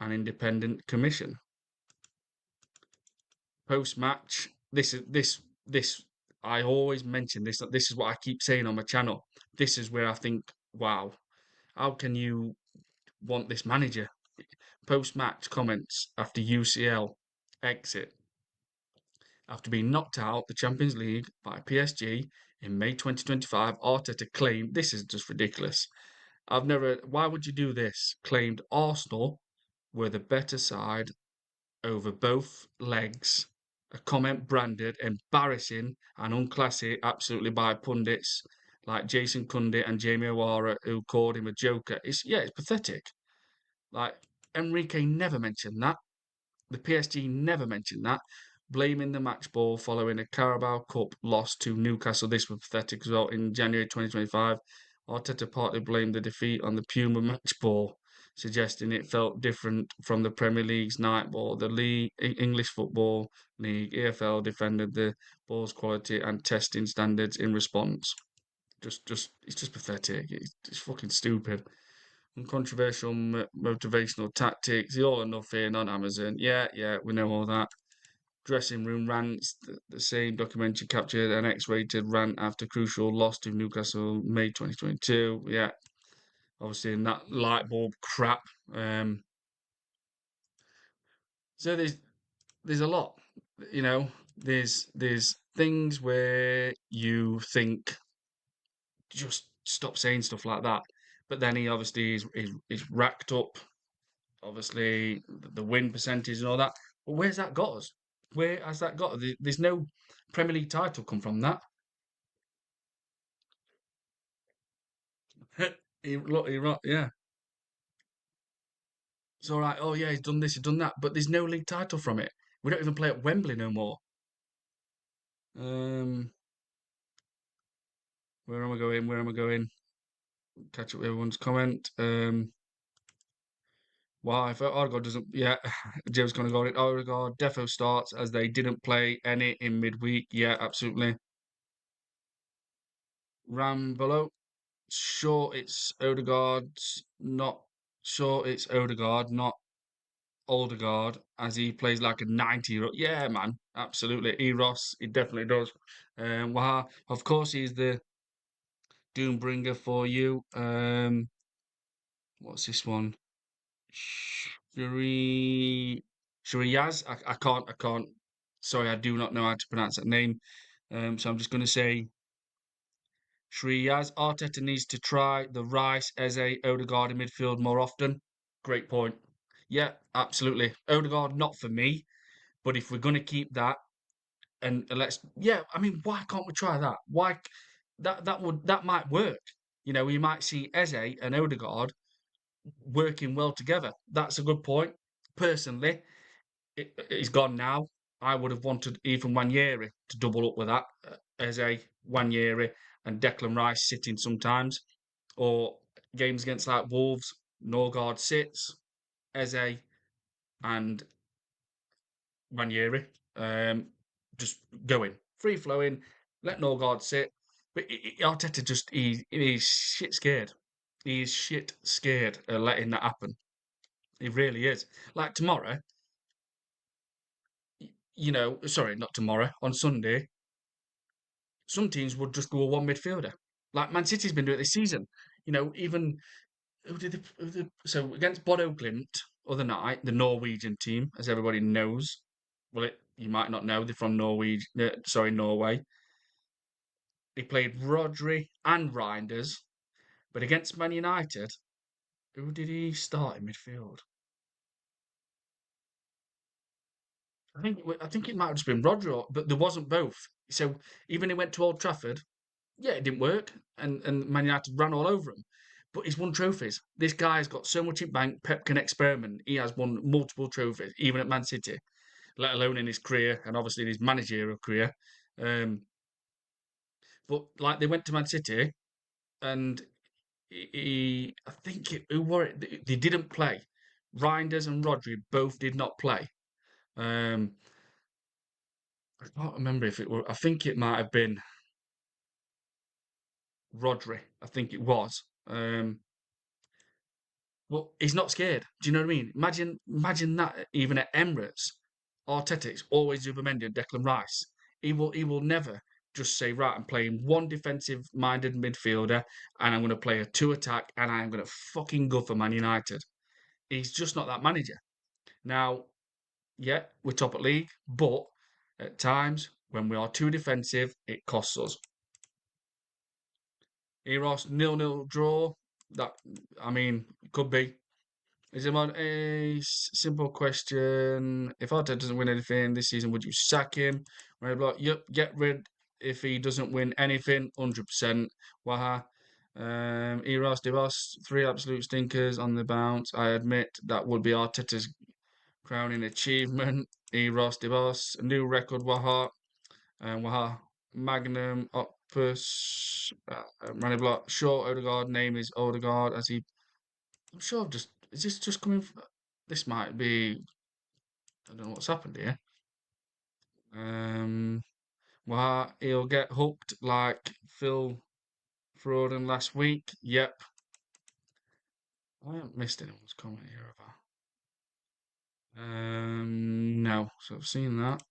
an independent commission. Post-match, this I always mention this. This is what I keep saying on my channel. This is where I think, wow, how can you want this manager? Post-match comments after UCL exit. After being knocked out the Champions League by PSG in May 2025, Arteta claimed, this is just ridiculous. Why would you do this? Claimed Arsenal were the better side over both legs. A comment branded embarrassing and unclassy absolutely by pundits like Jason Cundy and Jamie O'Hara, who called him a joker. It's pathetic. Like, Enrique never mentioned that. The PSG never mentioned that. Blaming the match ball following a Carabao Cup loss to Newcastle. This was pathetic as well. In January 2025, Arteta partly blamed the defeat on the Puma match ball, suggesting it felt different from the Premier League's night ball. The English Football League, EFL, defended the ball's quality and testing standards in response. It's just pathetic. It's fucking stupid. Uncontroversial motivational tactics, the all or nothing on Amazon. Yeah, we know all that. Dressing room rants. The same documentary captured an X-rated rant after crucial loss to Newcastle May 2022. Yeah, obviously in that light bulb crap. Um, so there's a lot, you know. There's things where you think just stop saying stuff like that, but then he obviously is racked up, obviously the win percentage and all that. But where's that got us? Where has that got? There's no Premier League title come from that. Look, yeah. It's all right. Oh yeah, he's done this, he's done that, but there's no league title from it. We don't even play at Wembley no more. Um, where am I going? Where am I going? Catch up with everyone's comment. Why if Odegaard doesn't? Yeah, Joe's gonna go. Odegaard defo starts as they didn't play any in midweek. Yeah, absolutely. Ram below. Sure, it's Odegaard. Not sure it's Odegaard, not Odegaard, as he plays like a 90-year-old. Yeah, man, absolutely. Eros, he definitely does. Waha, of course, he's the Doombringer for you. What's this one? Shuri Shuriyaz. I can't. Sorry, I do not know how to pronounce that name. So I'm just going to say Shriyaz. Arteta needs to try the Rice, Eze, Odegaard in midfield more often. Great point. Yeah, absolutely. Odegaard, not for me, but if we're going to keep that, and yeah, I mean, why can't we try that? Why that might work. You know, we might see Eze and Odegaard working well together. That's a good point. Personally, he's gone now. I would have wanted even Wanyeri to double up with that as a Wanyeri and Declan Rice sitting sometimes, or games against like Wolves, Norgard sits, Eze and Wanyeri, just going free flowing. Let Norgard sit, but Arteta he's shit scared. He's shit scared of letting that happen. He really is. Like tomorrow, sorry, not tomorrow, on Sunday, some teams would just go a one midfielder. Like Man City's been doing it this season. Even so against Bodo Glimt other night, the Norwegian team, as everybody knows. Well, you might not know they're from Norway. He played Rodri and Reinders, but against Man United, who did he start in midfield? I think it might have just been Rodri, but there wasn't both. So even he went to Old Trafford, yeah, it didn't work, and Man United ran all over him. But he's won trophies. This guy's got so much in bank. Pep can experiment. He has won multiple trophies, even at Man City, let alone in his career and obviously in his managerial career. Um, but like they went to Man City, and I think who were it? They didn't play. Reinders and Rodri both did not play. Um, I can't remember if it were. I think it might have been Rodri. I think it was. Well, he's not scared. Do you know what I mean? Imagine that even at Emirates, Arteta's always Zubimendi and Declan Rice. He will never just say, right, I'm playing one defensive minded midfielder and I'm going to play a two attack and I'm going to fucking go for Man United. He's just not that manager. Now, yeah, we're top at league, but at times when we are too defensive, it costs us. Eros 0-0 draw. That I mean, could be. Is it on a simple question? If Arteta doesn't win anything this season, would you sack him? Red block. Yep. Get rid if he doesn't win anything. 100%. Waha. Eros Devos. Three absolute stinkers on the bounce. I admit that would be Arteta's crowning achievement. Eros Devos. A new record. Waha. Waha. Magnum Opus. Running block. Short Odegaard. Name is Odegaard as he I'm sure I've just is this just coming from this might be I don't know what's happened here. Well he'll get hooked like Phil Foden last week. Yep. I haven't missed anyone's comment here have I? No, so I've seen that.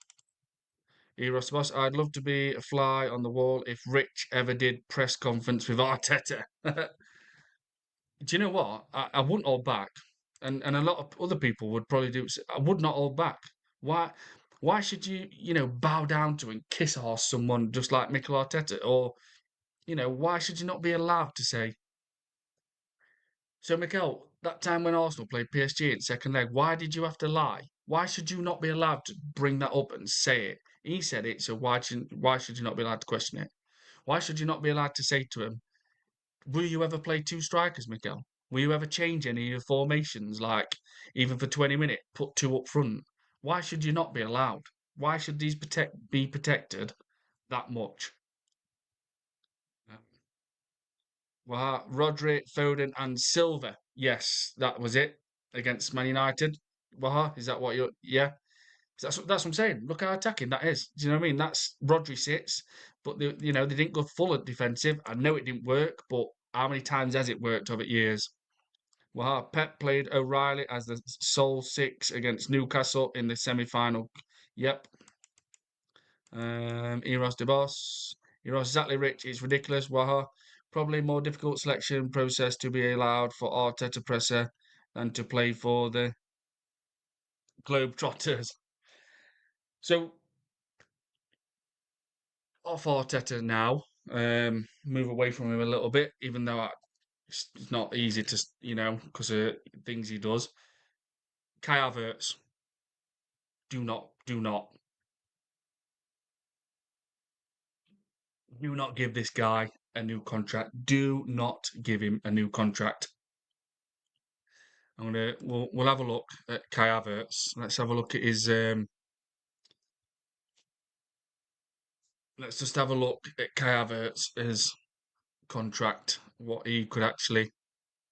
Eros Boss, I'd love to be a fly on the wall if Rich ever did press conference with Arteta. Do you know what? I wouldn't hold back, and a lot of other people would probably do. I would not hold back. Why? Why should you bow down to and kiss arse someone just like Mikel Arteta? Or why should you not be allowed to say? So, Mikel, that time when Arsenal played PSG in second leg, why did you have to lie? Why should you not be allowed to bring that up and say it? He said it, so why should you not be allowed to question it? Why should you not be allowed to say to him, will you ever play two strikers, Miguel? Will you ever change any of your formations, like even for 20 minutes, put two up front? Why should you not be allowed? Why should these be protected that much? Well, Rodri, Foden, and Silva. Yes, that was it against Man United. Waha, is that what you're? Yeah, that's what I'm saying. Look how attacking that is. Do you know what I mean? That's Rodri sits, but they didn't go full of defensive. I know it didn't work, but how many times has it worked over years? Well, Pep played O'Reilly as the sole six against Newcastle in the semi-final. Yep. Eros de Boss. Eros exactly rich. It's ridiculous. Waha. Probably more difficult selection process to be allowed for Arteta presser than to play for the Globetrotters. So off Arteta now. Move away from him a little bit, even though it's not easy to, because of things he does. Kai Havertz, do not give this guy a new contract. Do not give him a new contract. We'll have a look at Kai Havertz. Let's have a look at his let's just have a look at Kai Havertz, his contract, what he could actually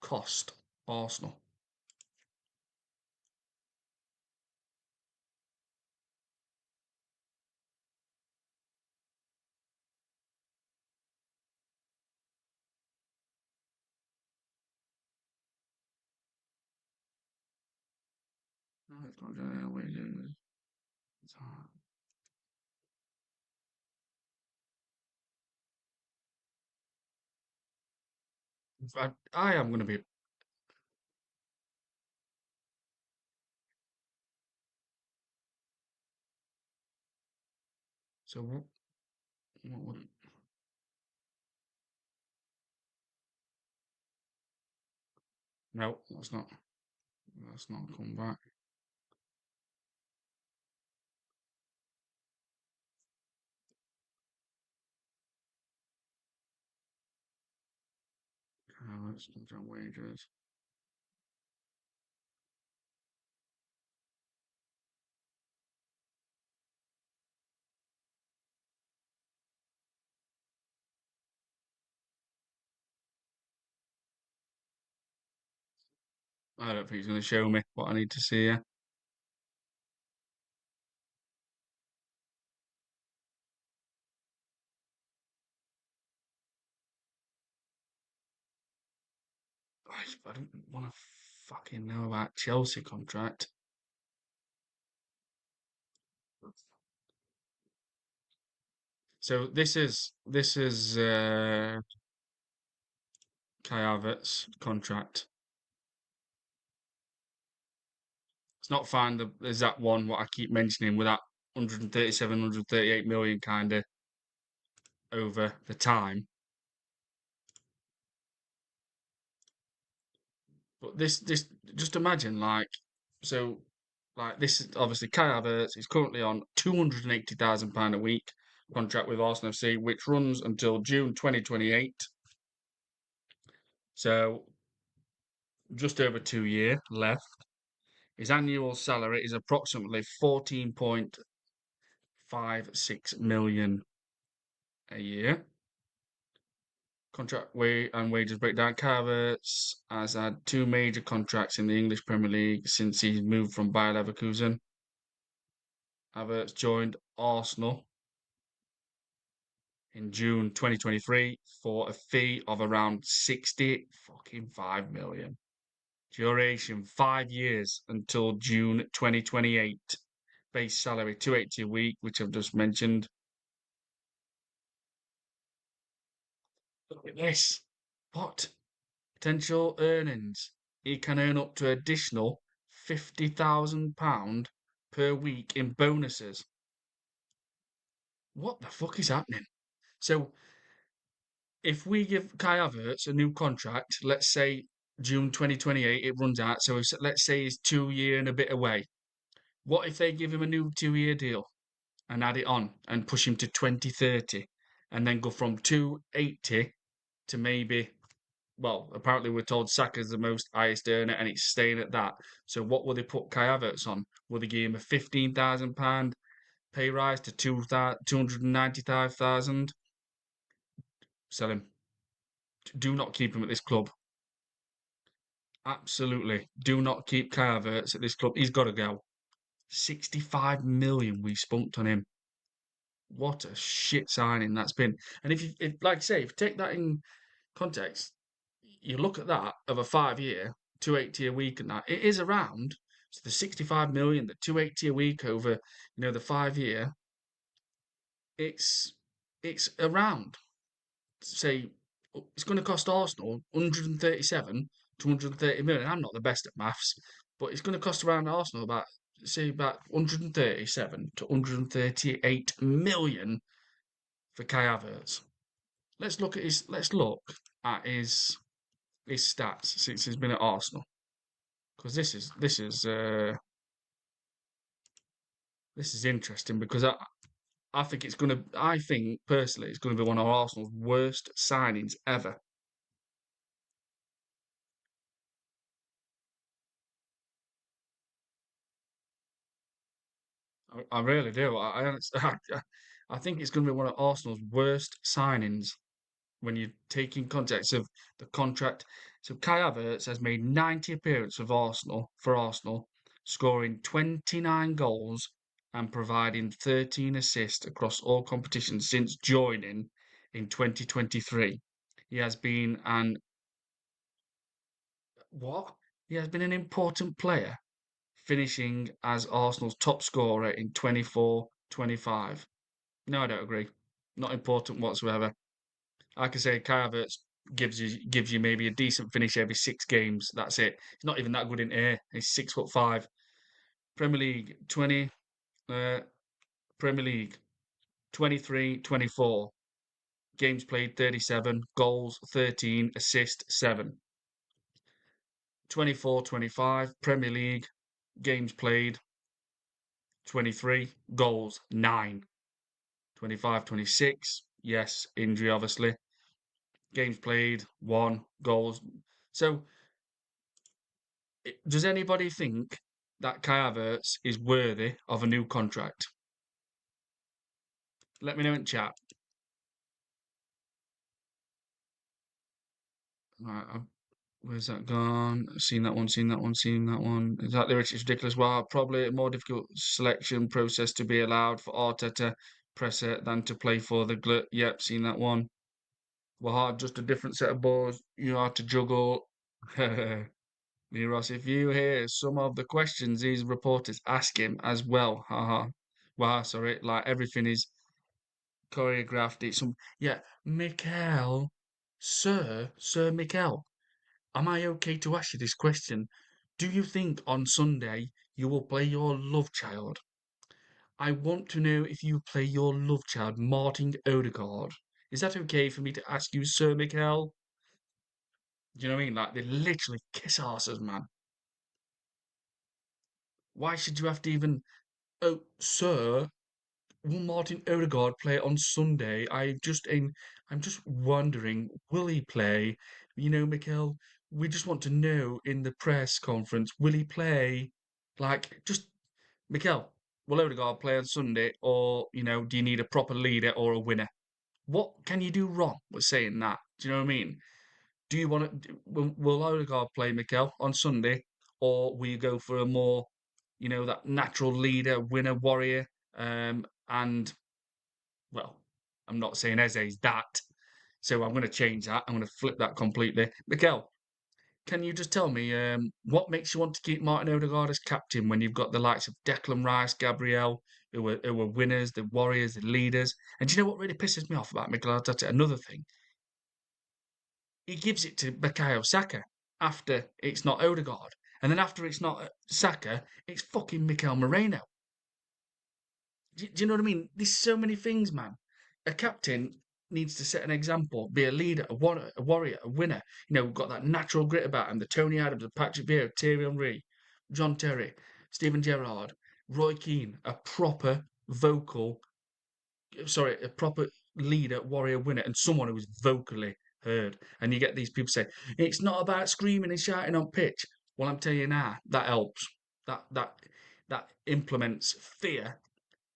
cost Arsenal. No, it's not wages. I am going to be. So what would, no, that's not. That's not come back. Let's contract wages. I don't think he's going to show me what I need to see here. I don't want to fucking know about Chelsea contract. So this is Kai Havertz contract. It's not fine. There's that one what I keep mentioning with that 137, 138 million kind of over the time. But this just imagine so this is obviously Kai Havertz is currently on £280,000 a week contract with Arsenal FC, which runs until June 2028. So just over 2 year left. His annual salary is approximately 14.56 million a year. Contract and wages breakdown. Havertz has had two major contracts in the English Premier League since he moved from Bayer Leverkusen. Havertz joined Arsenal in June 2023 for a fee of around 65 million. Duration 5 years until June 2028. base salary 280 a week, which I've just mentioned. Look at this. What potential earnings? He can earn up to additional £50,000 per week in bonuses. What the fuck is happening? So if we give Kai Havertz a new contract, let's say June 2028, it runs out. So let's say he's 2 year and a bit away. What if they give him a new 2 year deal and add it on and push him to 2030 and then go from 280 to maybe, well, apparently we're told Saka's the most highest earner and it's staying at that. So what will they put Kai Havertz on? Will they give him a £15,000 pay rise to 295,000? Sell him. Do not keep him at this club. Absolutely. Do not keep Kai Havertz at this club. He's got to go. 65 million we spunked on him. What a shit signing that's been. And if like I say, if you take that in context, you look at that of a 5 year, 280 a week and that, it is around. So the 65 million, the 280 a week over, the 5 year, it's it's around. Say it's going to cost Arsenal 137 to 130 million. I'm not the best at maths, but it's going to cost around Arsenal about 137 to 138 million for Kai Havertz. Let's look at his stats since he's been at Arsenal, because this is interesting because I think personally it's gonna be one of Arsenal's worst signings ever. I really do. I think it's gonna be one of Arsenal's worst signings when you take in context of the contract. So Kai Havertz has made 90 appearances for Arsenal, scoring 29 goals and providing 13 assists across all competitions since joining in 2023. He has been an what? He has been an important player, finishing as Arsenal's top scorer in 24-25. No, I don't agree. Not important whatsoever. Like I say, Kai Havertz gives you maybe a decent finish every 6 games. That's it. He's not even that good in air. He's 6'5". Premier League 20, uh, Premier League 23, 24. Games played 37, goals 13, assist 7. 24-25 Premier League, games played 23, goals 9. 25-26, yes, injury obviously. Games played 1, goals. So does anybody think that Kai Havertz is worthy of a new contract? Let me know in chat. Right, where's that gone? Seen that one, seen that one, seen that one. Is that lyrics? It's ridiculous. Well, probably a more difficult selection process to be allowed for Arteta presser than to play for the Glut. Yep, seen that one. Well, hard, just a different set of balls. You have to juggle. Ross, if you hear some of the questions these reporters ask him as well, haha. Wow, sorry, like everything is choreographed. It's some, yeah, Mikel, Sir Mikel, am I okay to ask you this question? Do you think on Sunday you will play your love child? I want to know if you play your love child, Martin Odegaard. Is that okay for me to ask you, Sir Mikel? Do you know what I mean? Like, they literally kiss asses, man. Why should you have to even, oh, sir, will Martin Odegaard play on Sunday? I'm just wondering, will he play? Mikel, we just want to know in the press conference, will he play? Like, just Mikel, will Odegaard play on Sunday, or do you need a proper leader or a winner? What can you do wrong with saying that? Do you know what I mean? Do you want to? Will Odegaard play Mikel on Sunday, or will you go for a more, that natural leader, winner, warrior? And well, I'm not saying Eze's that, so I'm going to change that. I'm going to flip that completely. Mikel, Can you just tell me what makes you want to keep Martin Odegaard as captain when you've got the likes of Declan Rice, Gabriel, who are winners, the warriors, the leaders? And do you know what really pisses me off about Mikel Arteta? Another thing, he gives it to Bukayo Saka after it's not Odegaard, and then after it's not Saka, it's fucking Mikel Moreno. Do you know what I mean? There's so many things, man. A captain needs to set an example, be a leader, a warrior, a winner. We've got that natural grit about him. The Tony Adams, the Patrick Vieira, Thierry Henry, John Terry, Steven Gerrard, Roy Keane, a proper leader, warrior, winner, and someone who is vocally heard. And you get these people say, it's not about screaming and shouting on pitch. Well, I'm telling you now, that helps. That that implements fear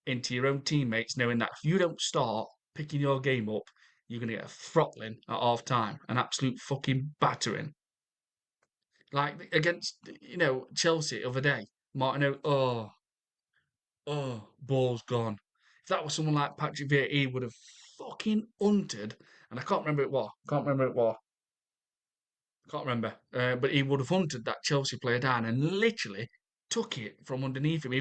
into your own teammates, knowing that if you don't start picking your game up, you're going to get a throttling at half time, an absolute fucking battering. Like against, Chelsea the other day. Martin, ball's gone. If that was someone like Patrick Vieira, he would have fucking hunted, and I can't remember it what. Can't remember it what. Can't remember. But he would have hunted that Chelsea player down and literally took it from underneath him. He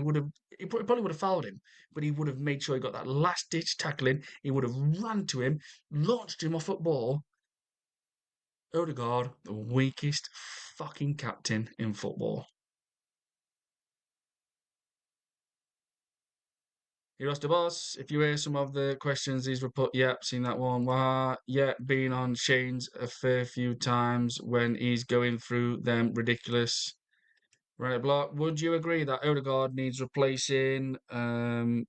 probably would have fouled him, but he would have made sure he got that last ditch tackling. He would have ran to him, launched him off at ball. Odegaard, the weakest fucking captain in football. Heroes the boss. If you hear some of the questions these were put, yep, seen that one. Wow, yeah, been on Shane's a fair few times when he's going through them ridiculous. Right, Block. Would you agree that Odegaard needs replacing? I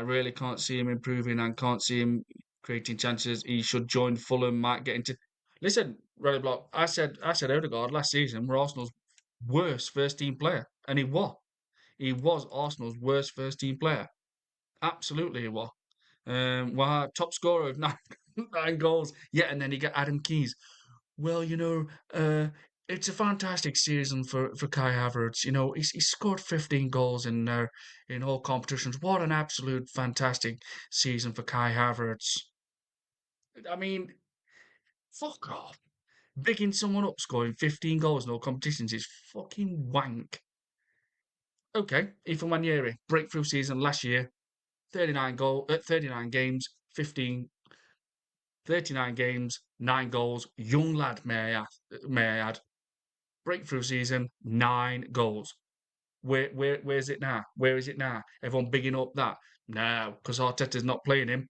really can't see him improving and can't see him creating chances. He should join Fulham. Might get into. Listen, Riley Block. I said Odegaard last season were Arsenal's worst first team player, and he was. He was Arsenal's worst first team player. Absolutely, he was. Top scorer of nine goals. Yeah, and then you get Adam Keys. Well, it's a fantastic season for Kai Havertz. He's scored 15 goals in all competitions. What an absolute fantastic season for Kai Havertz. I mean, fuck off. Bigging someone up scoring 15 goals in all competitions is fucking wank. Okay, Ethan Wanyeri, breakthrough season last year, 39 games, 39 games, 9 goals. Young lad, may I add. Breakthrough season, 9 goals. Where's it now? Where is it now? Everyone bigging up that. No, because Arteta's not playing him.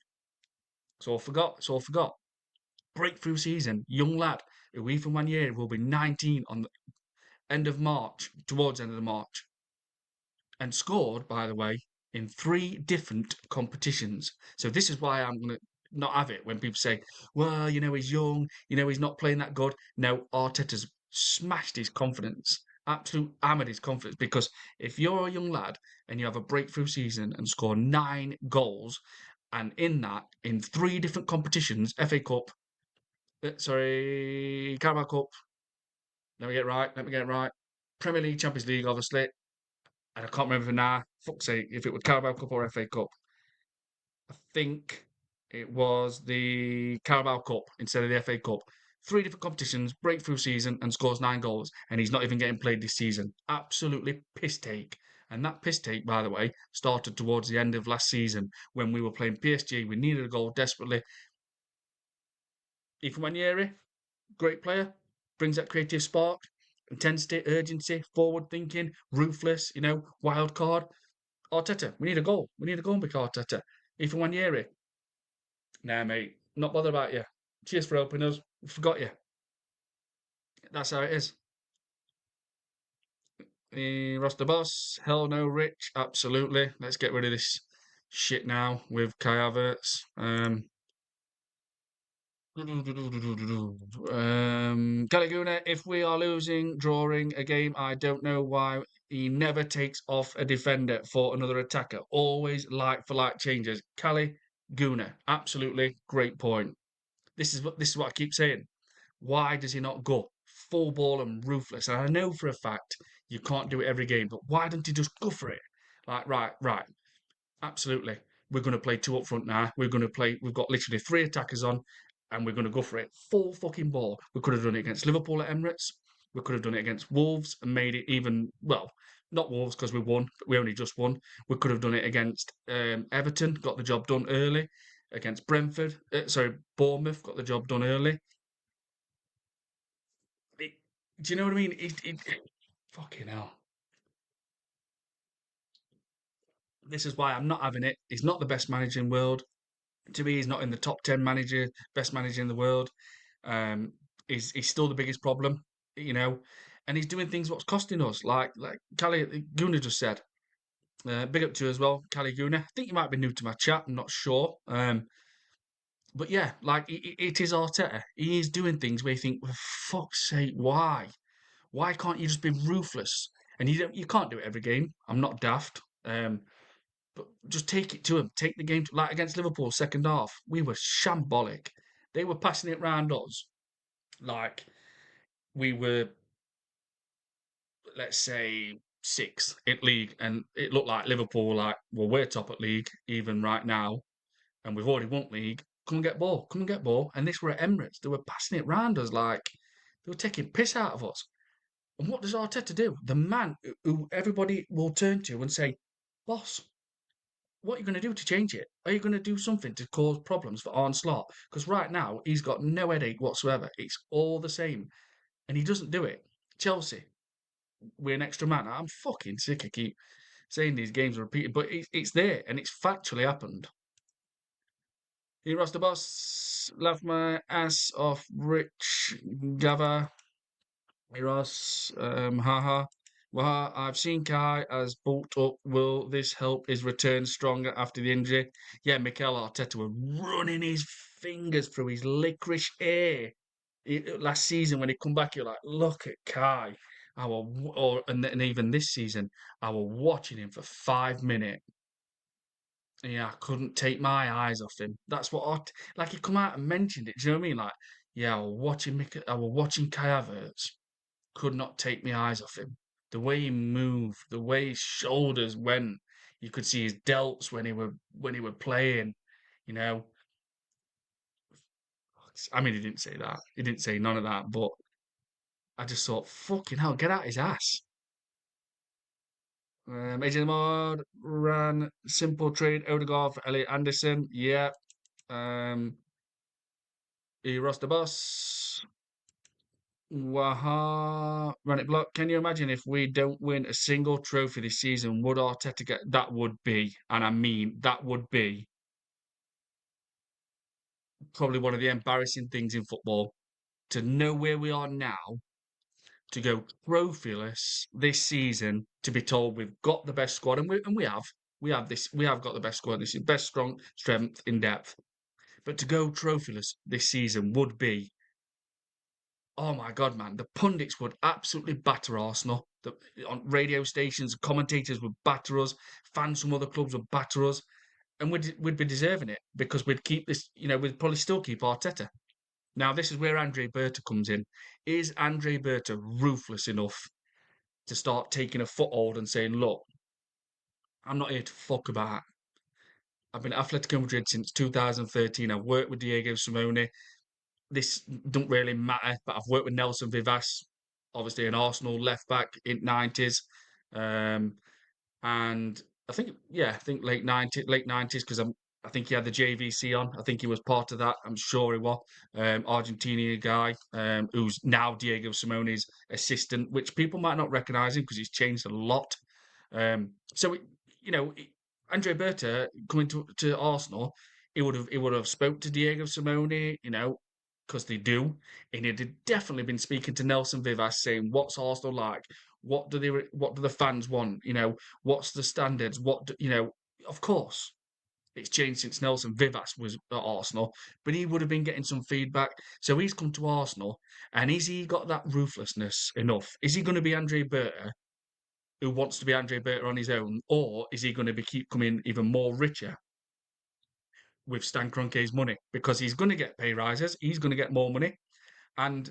It's all forgot. It's all forgot. Breakthrough season, young lad, who even 1 year will be 19 on the end of March, towards the end of the March, and scored, by the way, in 3 different competitions. So this is why I'm gonna not have it when people say, well, he's young, he's not playing that good. No, Arteta's smashed his confidence, absolute hammered his confidence. Because if you're a young lad and you have a breakthrough season and score 9 goals, and in 3 different competitions, FA Cup, Carabao Cup, let me get it right. Premier League, Champions League, obviously, and I can't remember now. Fuck's sake, if it was Carabao Cup or FA Cup. I think it was the Carabao Cup instead of the FA Cup. 3 different competitions, breakthrough season, and scores 9 goals, and he's not even getting played this season. Absolutely piss take. And that piss take, by the way, started towards the end of last season when we were playing PSG. We needed a goal desperately. Ethan Wanyeri, great player, brings that creative spark, intensity, urgency, forward thinking, ruthless, wild card. Arteta, we need a goal. We need a goal, big Arteta. Ethan Wanyeri, nah, mate, not bothered about you. Cheers for helping us. We forgot you. That's how it is. Roster boss, hell no, Rich. Absolutely. Let's get rid of this shit now with Kai Havertz. Caliguna, if we are losing, drawing a game, I don't know why he never takes off a defender for another attacker. Always like for like changes. Caliguna, absolutely great point. This is what I keep saying. Why does he not go full ball and ruthless? And I know for a fact you can't do it every game, but why don't he just go for it? Like, right, absolutely. We're going to play 2 up front now. We've got literally 3 attackers on. and we're going to go for it full fucking ball. We could have done it against Liverpool at Emirates. We could have done it against Wolves and made it even, well, not Wolves because we won, but we only just won. We could have done it against Everton, got the job done early. Against Brentford, sorry, Bournemouth, got the job done early. It, do you know what I mean? Fucking hell. This is why I'm not having it. He's not the best manager in the world. To me, he's not in the top 10 best manager in the world. Um, he's still the biggest problem, you know, and he's doing things what's costing us, like Cali Guna just said. Big up to you as well, Cali Guna. I think you might be new to my chat. I'm not sure. But yeah, like it is Arteta. He is doing things where you think, for fuck's sake, why? Why can't you just be ruthless? And you can't do it every game. I'm not daft. But just take it to him. Take the game like against Liverpool second half. We were shambolic. They were passing it round us like we were, let's say, sixth in league, and it looked like Liverpool like, well, we're top at league even right now, and we've already won league. Come and get ball. Come and get ball. And this were at Emirates. They were passing it round us like they were taking piss out of us. And what does Arteta do? The man who everybody will turn to and say, boss, what are you going to do to change it? Are you going to do something to cause problems for Arne Slot? Because right now, he's got no headache whatsoever. It's all the same. And he doesn't do it. Chelsea, we're an extra man. I'm fucking sick. I keep saying these games are repeated, but it's there and it's factually happened. He lost the boss, laughed my ass off, Rich Gava. Eros, haha. Well, I've seen Kai as bulked up. Will this help his return stronger after the injury? Yeah, Mikel Arteta were running his fingers through his licorice hair. Last season, when he come back, you're like, look at Kai. And even this season, I was watching him for 5 minutes. Yeah, I couldn't take my eyes off him. That's what like he come out and mentioned it. Do you know what I mean? Like, yeah, I was watching Kai Havertz, could not take my eyes off him. The way he moved, the way his shoulders went, you could see his delts when he were playing. You know, I mean, he didn't say that. He didn't say none of that. But I just thought, fucking hell, get out his ass. AJ Mod ran simple trade Odegaard for Elliot Anderson. Yeah. Um, he lost the bus. Waha, run it block. Can you imagine if we don't win a single trophy this season? Would Arteta get that? Would be, and I mean, that would be probably one of the embarrassing things in football. To know where we are now, to go trophyless this season, to be told we've got the best squad, and we have got the best squad. This is best strong strength in depth, but to go trophyless this season would be, oh my God, man, the pundits would absolutely batter Arsenal. On radio stations, commentators would batter us. Fans from other clubs would batter us, and we'd be deserving it because we'd keep this. You know, we'd probably still keep Arteta. Now, this is where Andre Berta comes in. Is Andre Berta ruthless enough to start taking a foothold and saying, "Look, I'm not here to fuck about. I've been at Atletico Madrid since 2013. I've worked with Diego Simone. This don't really matter, but I've worked with Nelson Vivas, obviously an Arsenal left back in '90s, um, and I think late '90s because I think he had the JVC on. I think he was part of that. I'm sure he was. Argentinian guy who's now Diego Simone's assistant, which people might not recognise him because he's changed a lot. So you know, Andre Berta coming to Arsenal, he would have spoke to Diego Simone, you know, because they do, and he'd have definitely been speaking to Nelson Vivas, saying, "What's Arsenal like? What do the fans want? You know, what's the standards? You know?" Of course, it's changed since Nelson Vivas was at Arsenal, but he would have been getting some feedback. So he's come to Arsenal, and is he got that ruthlessness enough? Is he going to be Andre Berta, who wants to be Andre Berta on his own, or is he going to keep coming even more richer with Stan Kroenke's money? Because he's going to get pay rises, he's going to get more money, and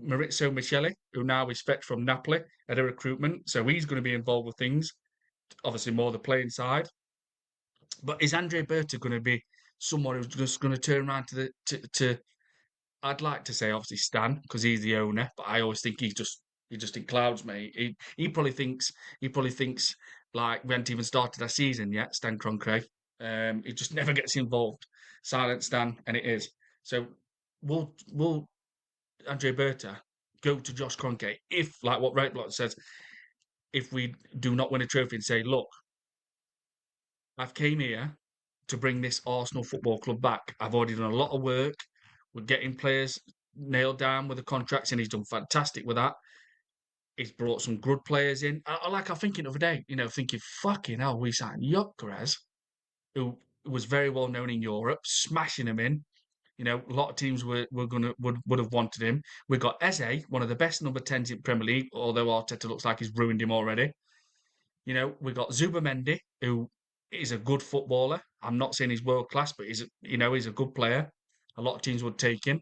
Maurizio Michele, who now is fetched from Napoli at a recruitment, so he's going to be involved with things. Obviously, more the playing side. But is Andre Berta going to be someone who's just going to turn around to I'd like to say obviously Stan because he's the owner, but I always think he just in clouds, mate. He probably thinks like we hadn't even started our season yet. Stan Kroenke, he just never gets involved. Silent Stan, and it is. So will Andre Berta go to Josh Kroenke if, like what Red Block says, if we do not win a trophy and say, look, I've came here to bring this Arsenal Football Club back. I've already done a lot of work. We're getting players nailed down with the contracts, and he's done fantastic with that. He's brought some good players in. Like I'm thinking the other day, thinking, fucking hell, we signed Gyökeres, who was very well known in Europe, smashing him in. A lot of teams would have wanted him. We got Eze, one of the best number 10s in Premier League, although Arteta looks like he's ruined him already. We got Zubamendi, who is a good footballer. I'm not saying he's world class, but he's a good player. A lot of teams would take him.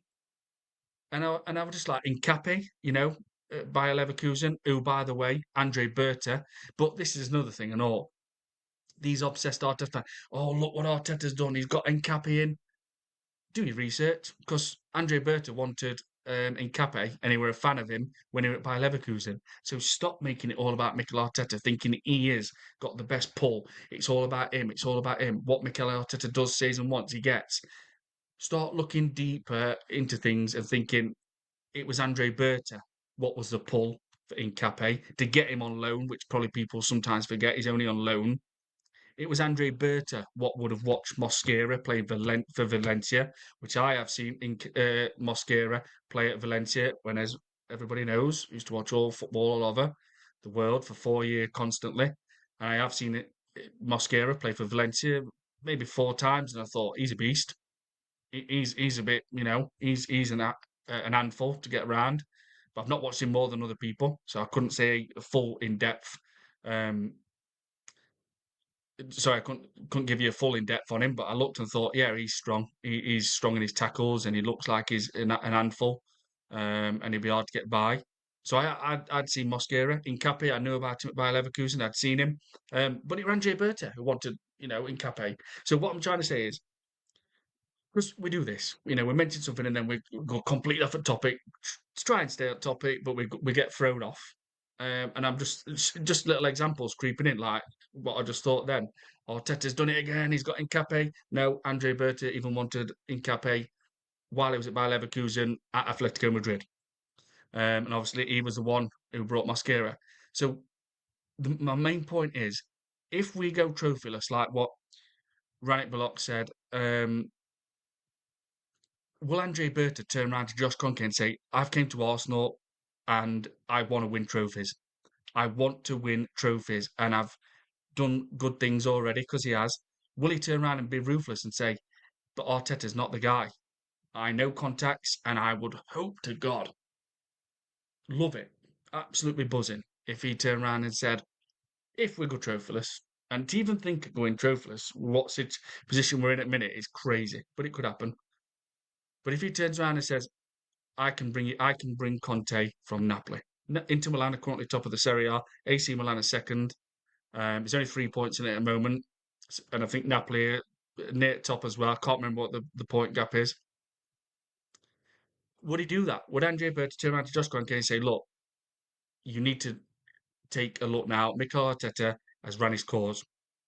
And I was just like Nkapi, Bayer Leverkusen, who, by the way, Andre Berta. But this is another thing and all. These obsessed Arteta, oh, look what Arteta's done. He's got Nkapi in. Do your research, because Andre Berta wanted Nkapi, and they were a fan of him when he was at Bayer Leverkusen. So stop making it all about Mikel Arteta, thinking he is got the best pull. It's all about him. It's all about him. What Mikel Arteta does, says, and wants, he gets. Start looking deeper into things and thinking it was Andre Berta. What was the pull for Nkapi to get him on loan, which probably people sometimes forget he's only on loan. It was Andre Berta what would have watched Mosquera play for Valencia, which I have seen in Mosquera play at Valencia when, as everybody knows, used to watch all football all over the world for 4 years constantly. And I have seen Mosquera play for Valencia maybe 4 times, and I thought he's a beast. He's a bit, he's an handful to get around. But I've not watched him more than other people, so I couldn't say a full in depth um, sorry, I couldn't give you a full in depth on him, but I looked and thought, yeah, he's strong. He's strong in his tackles, and he looks like he's an handful, and he'd be hard to get by. So I'd seen Mosquera. Nkapi, I knew about him at Bayer Leverkusen. I'd seen him, but it ran Jay Berta who wanted, Nkapi. So what I'm trying to say is, because we do this, we mention something and then we go completely off the topic to try and stay on topic, but we get thrown off. And I'm just little examples creeping in, like what I just thought then. Arteta's done it again. He's got Nkapi. No, Andre Berta even wanted Nkapi while he was at Bayer Leverkusen at Atletico Madrid. And obviously he was the one who brought Mosquera. So my main point is, if we go trophyless, like what Rannick Bullock said, will Andre Berta turn around to Josh Kroenke and say, I've came to Arsenal and I want to win trophies. I want to win trophies and I've done good things already because he has. Will he turn around and be ruthless and say, but Arteta's not the guy? I know contacts and I would hope to God, love it, absolutely buzzing if he turned around and said, if we go trophyless, and to even think of going trophyless, what position we're in at the minute is crazy, but it could happen. But if he turns around and says, I can bring Conte from Napoli. Inter Milan are currently top of the Serie A. AC Milan are second. There's only 3 points in it at the moment, and I think Napoli are near top as well. I can't remember what the point gap is. Would he do that? Would Andre Berta turn around to Josh Kroenke and say, "Look, you need to take a look now. Mikel Arteta has run his course.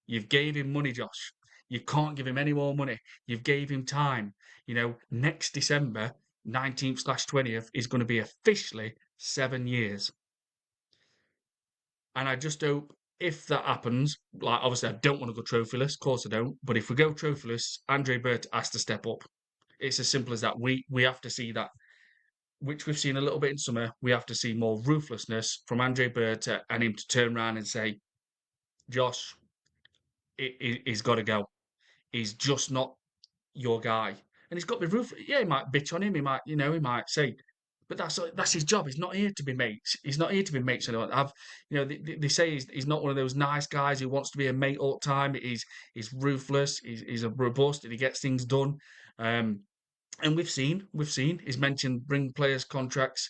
You've gave him money, Josh. You can't give him any more money. You've gave him time. Next December 19th/20th is going to be officially 7 years. And I just hope if that happens, like obviously I don't want to go trophyless, of course I don't. But if we go trophyless, Andre Bert has to step up. It's as simple as that. We have to see that, which we've seen a little bit in summer. We have to see more ruthlessness from Andre Berta and him to turn around and say, Josh, he's got to go. He's just not your guy. And he's got to be ruthless. Yeah, he might bitch on him. He might say, but that's his job. He's not here to be mates. He's not here to be mates. They say he's not one of those nice guys who wants to be a mate all the time. He's ruthless. He's a robust and he gets things done. And we've seen he's mentioned bring players contracts.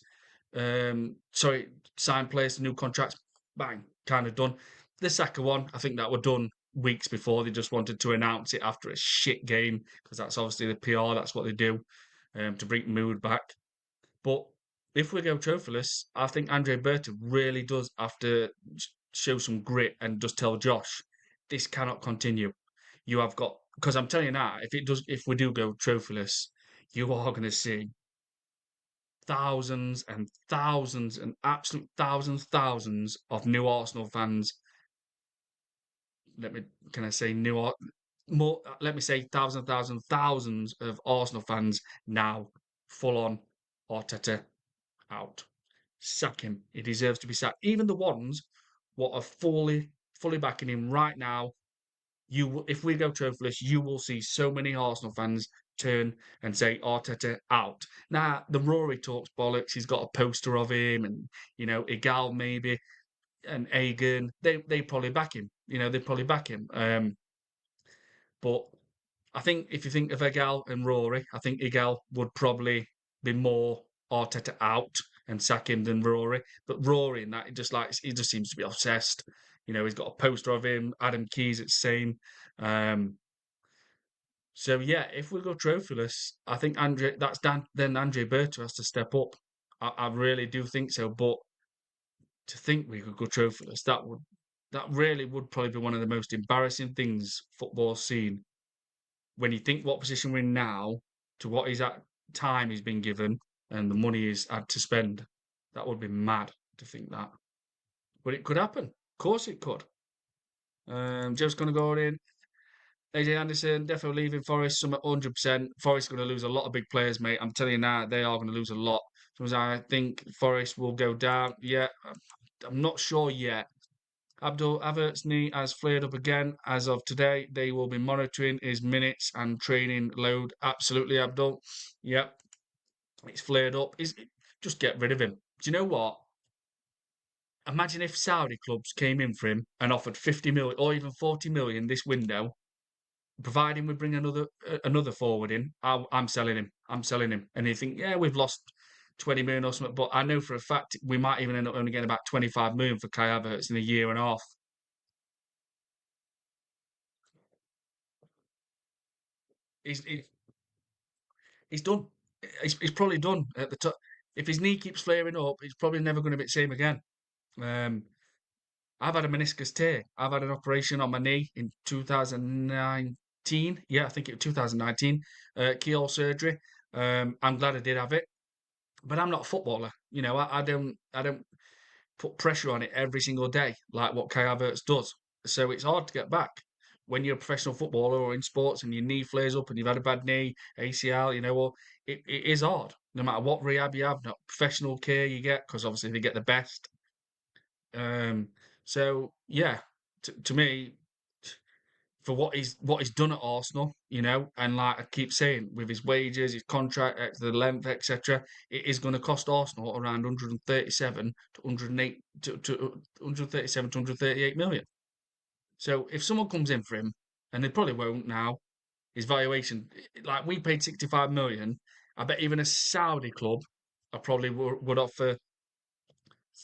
Sign players to new contracts. Bang, kind of done. The Saka one, I think that were done weeks before. They just wanted to announce it after a shit game because that's obviously the PR. That's what they do. to bring mood back. But if we go trophyless, I think Andre Berta really does have to show some grit and just tell Josh, this cannot continue. You have got, because I'm telling you now, if we do go trophyless, you are going to see thousands and thousands and absolute thousands of new Arsenal fans. Let me, can I say more? Let me say thousands of Arsenal fans now full on Arteta out. Sack him. He deserves to be sacked. Even the ones what are fully backing him right now. If we go trophyless, you will see so many Arsenal fans turn and say Arteta out. Now the Rory talks bollocks. He's got a poster of him, and Igal maybe and Agan. They probably back him. They probably back him. But I think if you think of Igal and Rory, I think Igal would probably be more Arteta out and sack him than Rory. But Rory in that, he just seems to be obsessed. He's got a poster of him. Adam Keys, it's same. Um, so yeah, if we go trophyless, I think then Andre Berto has to step up. I really do think so. But to think we could go trophyless, that really would probably be one of the most embarrassing things football's seen when you think what position we're in now to what he's at time he's been given and the money he's had to spend, that would be mad to think that. But it could happen. Of course it could. Joe's going to go in. AJ Anderson definitely leaving Forest. Some at 100%. Forest going to lose a lot of big players, mate. I'm telling you now, they are going to lose a lot. So I think Forest will go down. Yeah, I'm not sure yet. Abdul Havertz's knee has flared up again as of today. They will be monitoring his minutes and training load. Absolutely, Abdul. Yep, it's flared up. Just get rid of him. Do you know what? Imagine if Saudi clubs came in for him and offered 50 million or even 40 million this window, providing we bring another forward in. I'm selling him. I'm selling him. And you think, yeah, we've lost 20 million or something, but I know for a fact we might even end up only getting about 25 million for Kai Havertz in a year and a half. He's he's done. He's probably done at the top. If his knee keeps flaring up, he's probably never going to be the same again. Um, I've had a meniscus tear. I've had an operation on my knee in 2019. Yeah, I think it was 2019. Keyhole surgery. I'm glad I did have it, but I'm not a footballer. I don't put pressure on it every single day like what Kai Havertz does. So it's hard to get back when you're a professional footballer or in sports and your knee flares up and you've had a bad knee, ACL, well, it is hard. No matter what rehab you have, not professional care you get, because obviously they get the best. Um, so yeah, to me, for what he's done at Arsenal, and like I keep saying, with his wages, his contract, the length, etc., it is going to cost Arsenal around 137 to 108 to 137 to 138 million. So if someone comes in for him, and they probably won't now, his valuation, like we paid 65 million, I bet even a Saudi club, I probably would offer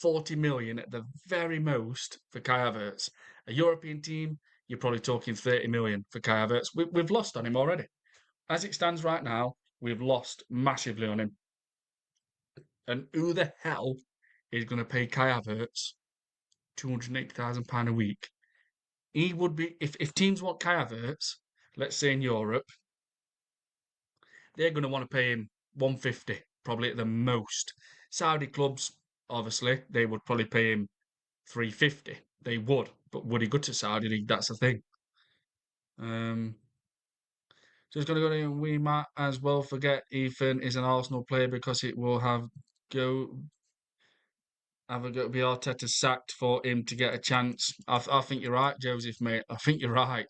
40 million at the very most for Kai Havertz. A European team, you're probably talking 30 million for Kai Havertz. We've lost on him already. As it stands right now, we've lost massively on him. And who the hell is going to pay Kai Havertz £280,000 a week? He would be, if teams want Kai Havertz, let's say in Europe, they're going to want to pay him 150, probably at the most. Saudi clubs, obviously, they would probably pay him 350. They would, but would he go to Saudi League? That's the thing. Um, so it's going to go to. We might as well forget Ethan is an Arsenal player because it will go have a go be Arteta sacked for him to get a chance. I think you're right, Joseph, mate. I think you're right.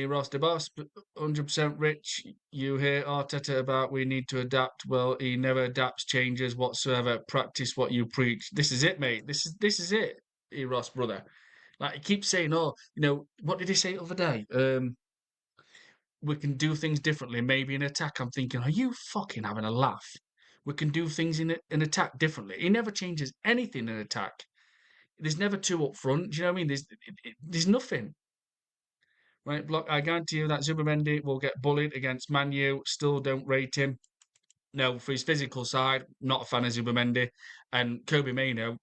Ross the boss, 100% rich. You hear Arteta about we need to adapt. Well, he never adapts, changes whatsoever. Practice what you preach. This is it, mate. This is it. Ross, brother. Like he keeps saying, oh, what did he say the other day? We can do things differently. Maybe in attack. I'm thinking, are you fucking having a laugh? We can do things in attack differently. He never changes anything in attack. There's never two up front. Do you know what I mean? There's nothing. Right, block. I guarantee you that Zubimendi will get bullied against Man U. Still don't rate him. No, for his physical side, not a fan of Zubimendi. And Kobe Mano,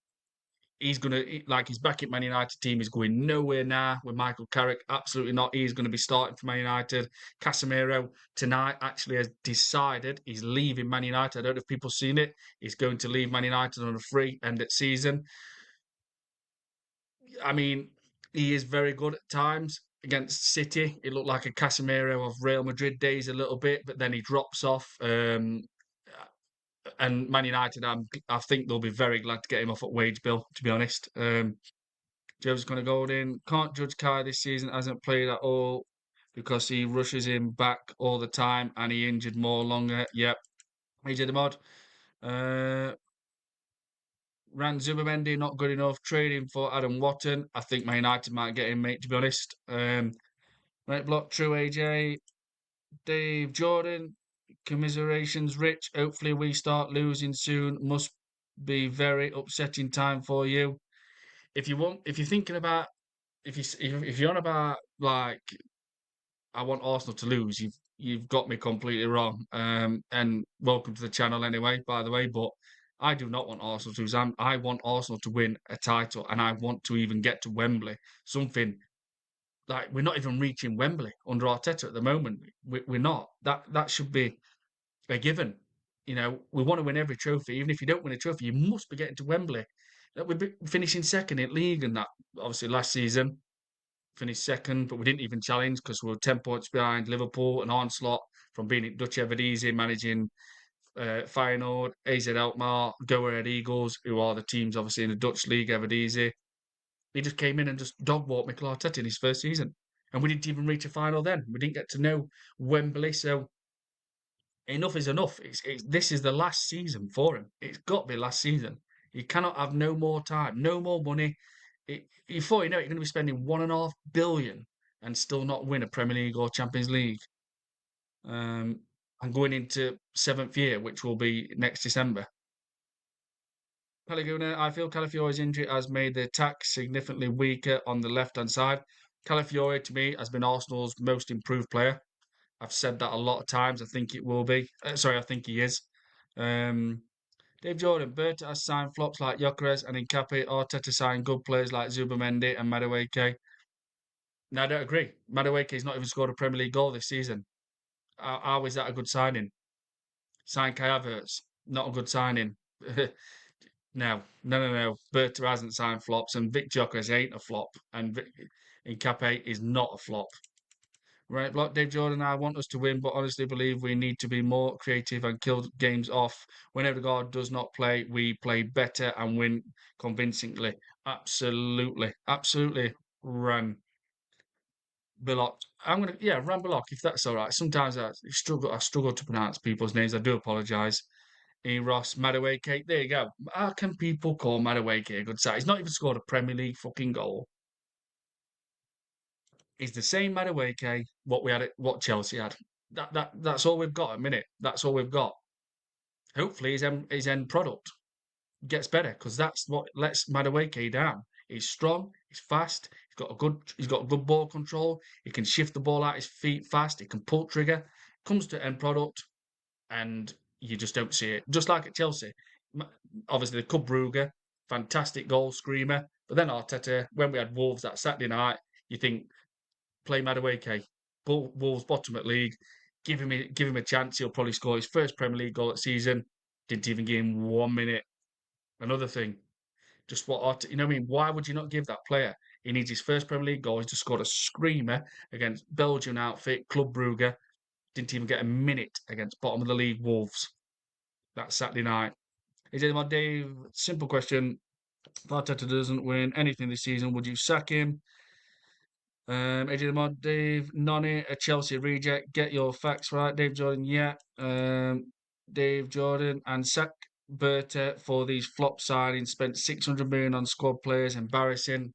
he's gonna like his back at Man United team is going nowhere now with Michael Carrick. Absolutely not. He's going to be starting for Man United. Casemiro tonight actually has decided he's leaving Man United. I don't know if people seen it. He's going to leave Man United on a free end at season. I mean, he is very good at times against City. It looked like a Casemiro of Real Madrid days a little bit, but then he drops off. And Man United, I think they'll be very glad to get him off at wage bill. To be honest, Joe's going to go in. Can't judge Kai this season. Hasn't played at all because he rushes him back all the time and he injured more longer. Yep, AJ the mod. Uh, Ran Zubimendi not good enough. Trading for Adam Watton. I think Man United might get him, mate. To be honest. Right block. True AJ. Dave Jordan. Commiserations, Rich. Hopefully we start losing soon. Must be very upsetting time for you. If you're thinking about, if you're on about like I want Arsenal to lose, you've got me completely wrong. And welcome to the channel anyway, by the way. But I do not want Arsenal to lose. I want Arsenal to win a title, and I want to even get to Wembley. Something like we're not even reaching Wembley under Arteta at the moment. We're not. That should be a given. We want to win every trophy. Even if you don't win a trophy, you must be getting to Wembley. We're finishing second in league, and that obviously last season finished second, but we didn't even challenge because we were 10 points behind Liverpool and Onslaught from being at Dutch Eredivisie, managing Feyenoord, AZ Alkmaar, Go Ahead Eagles, who are the teams obviously in the Dutch league Eredivisie. He just came in and just dog walked Mikel Arteta in his first season, and we didn't even reach a final then. We didn't get to know Wembley, so enough is enough. This is the last season for him. It's got to be last season. You cannot have no more time, no more money. Before you know it, you're going to be spending 1.5 billion and still not win a Premier League or Champions League. Um, and going into seventh year, which will be next December. Pelleguna, I feel Calafiore's injury has made the attack significantly weaker on the left-hand side. Calafiore, to me, has been Arsenal's most improved player. I've said that a lot of times. I think it will be. Sorry, I think he is. Um, Dave Jordan, Berta has signed flops like Gyökeres and Nkapé. Arteta signed good players like Zubimendi and Madueke. No, I don't agree. Madueke's not even scored a Premier League goal this season. How is that a good signing? Sign Kai Havertz, not a good signing. No. Berta hasn't signed flops, and Vic Gyökeres ain't a flop, and Nkapé is not a flop. Right, block Dave Jordan. I want us to win, but honestly believe we need to be more creative and kill games off. Whenever God does not play, we play better and win convincingly. Absolutely. Ran Billock. Ran Billock, if that's all right. Sometimes I struggle to pronounce people's names. I do apologise. Ross Madueke. There you go. How can people call Madueke a good side? He's not even scored a Premier League fucking goal. Is the same Madueke what Chelsea had. That's all we've got at a minute. That's all we've got. Hopefully his end product gets better because that's what lets Madueke down. He's strong, he's fast, he's got good ball control, he can shift the ball out his feet fast, he can pull trigger. Comes to end product and you just don't see it. Just like at Chelsea. Obviously the Club Brugge, fantastic goal screamer. But then Arteta, when we had Wolves that Saturday night, you think play Madueke. Wolves bottom at league. Give him a chance. He'll probably score his first Premier League goal at season. Didn't even give him 1 minute. Another thing, just what you know. What I mean, why would you not give that player? He needs his first Premier League goal. He's just scored a screamer against Belgian outfit Club Brugge. Didn't even get a minute against bottom of the league Wolves that Saturday night. Is it my Dave? Simple question. If Arteta doesn't win anything this season, would you sack him? AJ Mod, Dave, Nonny, a Chelsea reject. Get your facts right. Dave Jordan, yeah. Dave Jordan and sack Berta for these flop signings. Spent 600 million on squad players. Embarrassing.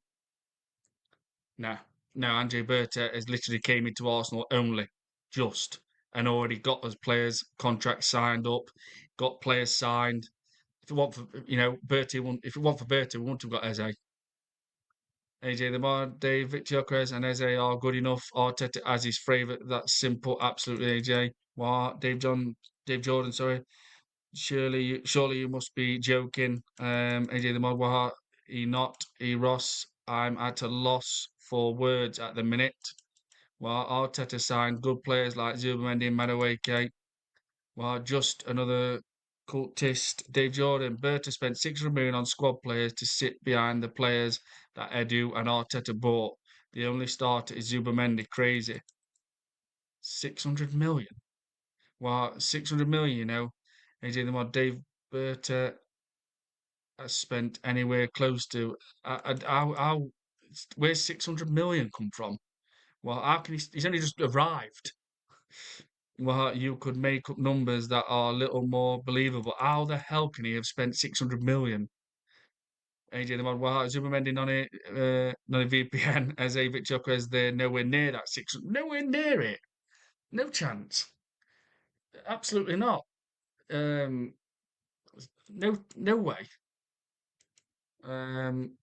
Nah, no. Andre Berta has literally came into Arsenal only, just, and already got those players contracts signed up, got players signed. If it want for Bertie, if it want for Berta, we wouldn't have got Eze. AJ Lamar, Dave, Victor Gyokeres, and Eze are good enough. Arteta as his favourite. That's simple. Absolutely, AJ. What? Dave Jordan, sorry. Surely you must be joking. AJ Lamar, what? Not. Ross. I'm at a loss for words at the minute. Well, Arteta signed good players like Zubamendi and Madueke. Well, just another cultist. Dave Jordan. Berta spent 600 million on squad players to sit behind the players that Edu and Arteta bought. The only starter is Zubamendi. Crazy. 600 million. Well, 600 million, AJ the mod Dave Berta has spent anywhere close to. Where's 600 million come from? Well, how can he's only just arrived. Well, you could make up numbers that are a little more believable. How the hell can he have spent 600 million? AJ the mod, well, Zubamendi non VPN as a Victor as they're nowhere near that 600. Nowhere near it. No chance. Absolutely not. Um, no way.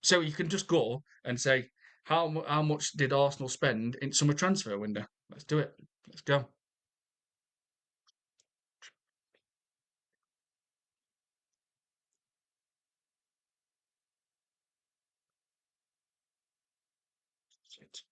So you can just go and say, how much did Arsenal spend in summer transfer window? Let's do it. Let's go. Shit.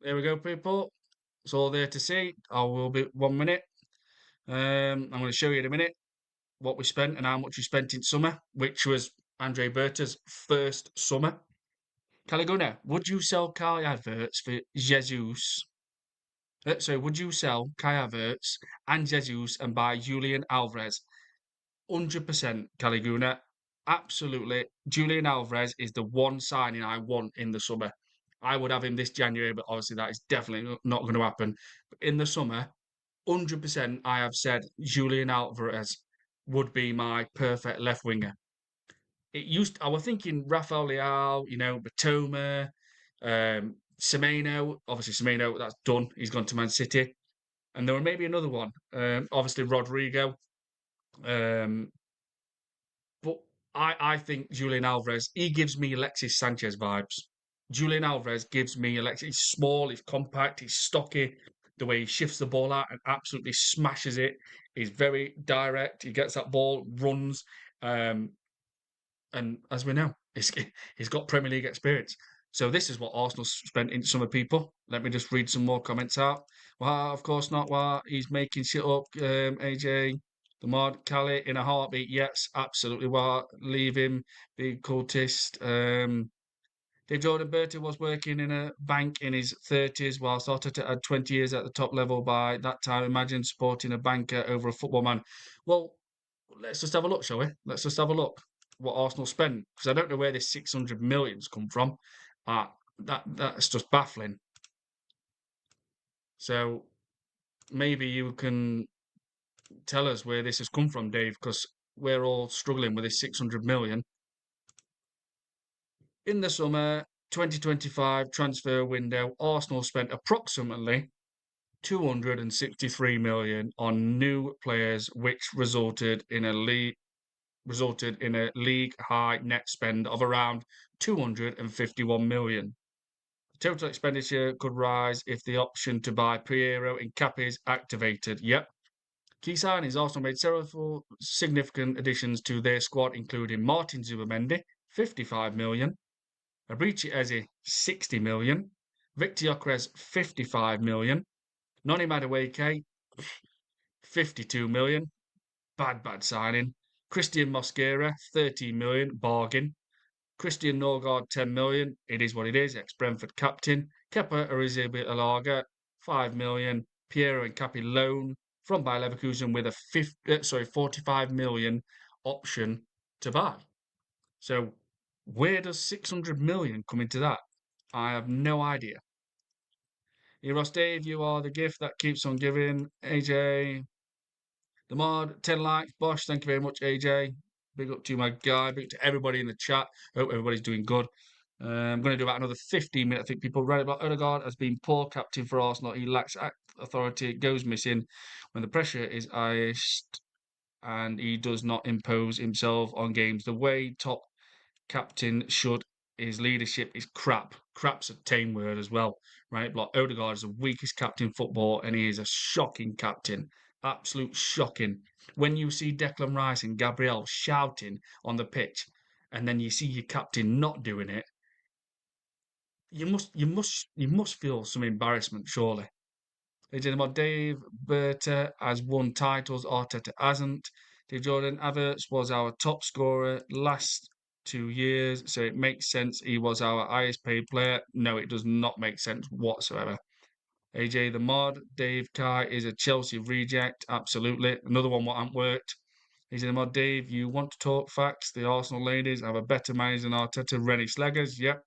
There we go, people. It's all there to see. I will be 1 minute. I'm going to show you in a minute what we spent and how much we spent in summer, which was Andre Berta's first summer. Caliguna, would you sell Kai adverts for Jesus? Would you sell Kai Havertz and Jesus and buy Julian Alvarez? 100% Caliguna. Absolutely. Julian Alvarez is the one signing I want in the summer. I would have him this January, but obviously that is definitely not going to happen. But in the summer, 100% I have said Julian Alvarez would be my perfect left winger. I was thinking Rafael Leao, Batoma, Semenyo. Obviously, Semenyo, that's done. He's gone to Man City. And there were maybe another one. Obviously, Rodrigo. Um, but I think Julian Alvarez, he gives me Alexis Sanchez vibes. Julian Alvarez gives me Alexis. He's small, he's compact, he's stocky. The way he shifts the ball out and absolutely smashes it. He's very direct. He gets that ball, runs. Um, and as we know, he's got Premier League experience. So this is what Arsenal spent in summer, people. Let me just read some more comments out. Well, of course not. Well, he's making shit up. AJ, the mod, Cali in a heartbeat. Yes, absolutely. Well, leave him, big cultist. Dave Jordan Bertie was working in a bank in his 30s, whilst Arteta had 20 years at the top level by that time. Imagine supporting a banker over a football man. Well, let's just have a look, shall we? Let's just have a look what Arsenal spent because I don't know where this 600 million's come from. That's just baffling. So maybe you can tell us where this has come from, Dave, because we're all struggling with this 600 million. In the summer 2025 transfer window, Arsenal spent approximately 263 million on new players, which resulted in a league high net spend of around 251 million. Total expenditure could rise if the option to buy Piero and Capi is activated. Yep. Key signings also made several significant additions to their squad, including Martin Zubamendi, 55 million, Abrici Eze, 60 million, Victor Gyökeres, 55 million, Noni Madueke, 52 million, bad signing, Christian Mosquera, 13 million, bargain, Christian Norgard, 10 million. It is what it is. Ex Brentford captain. Kepa Arrizabalaga, 5 million. Piero and Capi loan, from Bayer Leverkusen with a 45 million option to buy. So where does 600 million come into that? I have no idea. Ross Dave, you are the gift that keeps on giving. AJ, the mod, 10 likes. Bosh, thank you very much, AJ. Big up to my guy. Big up to everybody in the chat. Hope everybody's doing good. I'm going to do about another 15 minutes. I think people read about Odegaard as being poor captain for Arsenal. He lacks authority, goes missing when the pressure is iced, and he does not impose himself on games the way top captain should. His leadership is crap. Crap's a tame word as well, right? Like Odegaard is the weakest captain in football, and he is a shocking captain. Absolute shocking. When you see Declan Rice and Gabriel shouting on the pitch, and then you see your captain not doing it, you must feel some embarrassment, surely. They did about Dave Berta has won titles, Arteta hasn't. Dave Jordan Havertz was our top scorer last 2 years, so it makes sense he was our highest paid player. No, it does not make sense whatsoever. AJ the Mod, Dave Kai is a Chelsea reject, absolutely. Another one what hasn't worked. AJ the Mod, Dave, you want to talk facts? The Arsenal ladies have a better manager than Arteta, Rennie Sleggers, yep.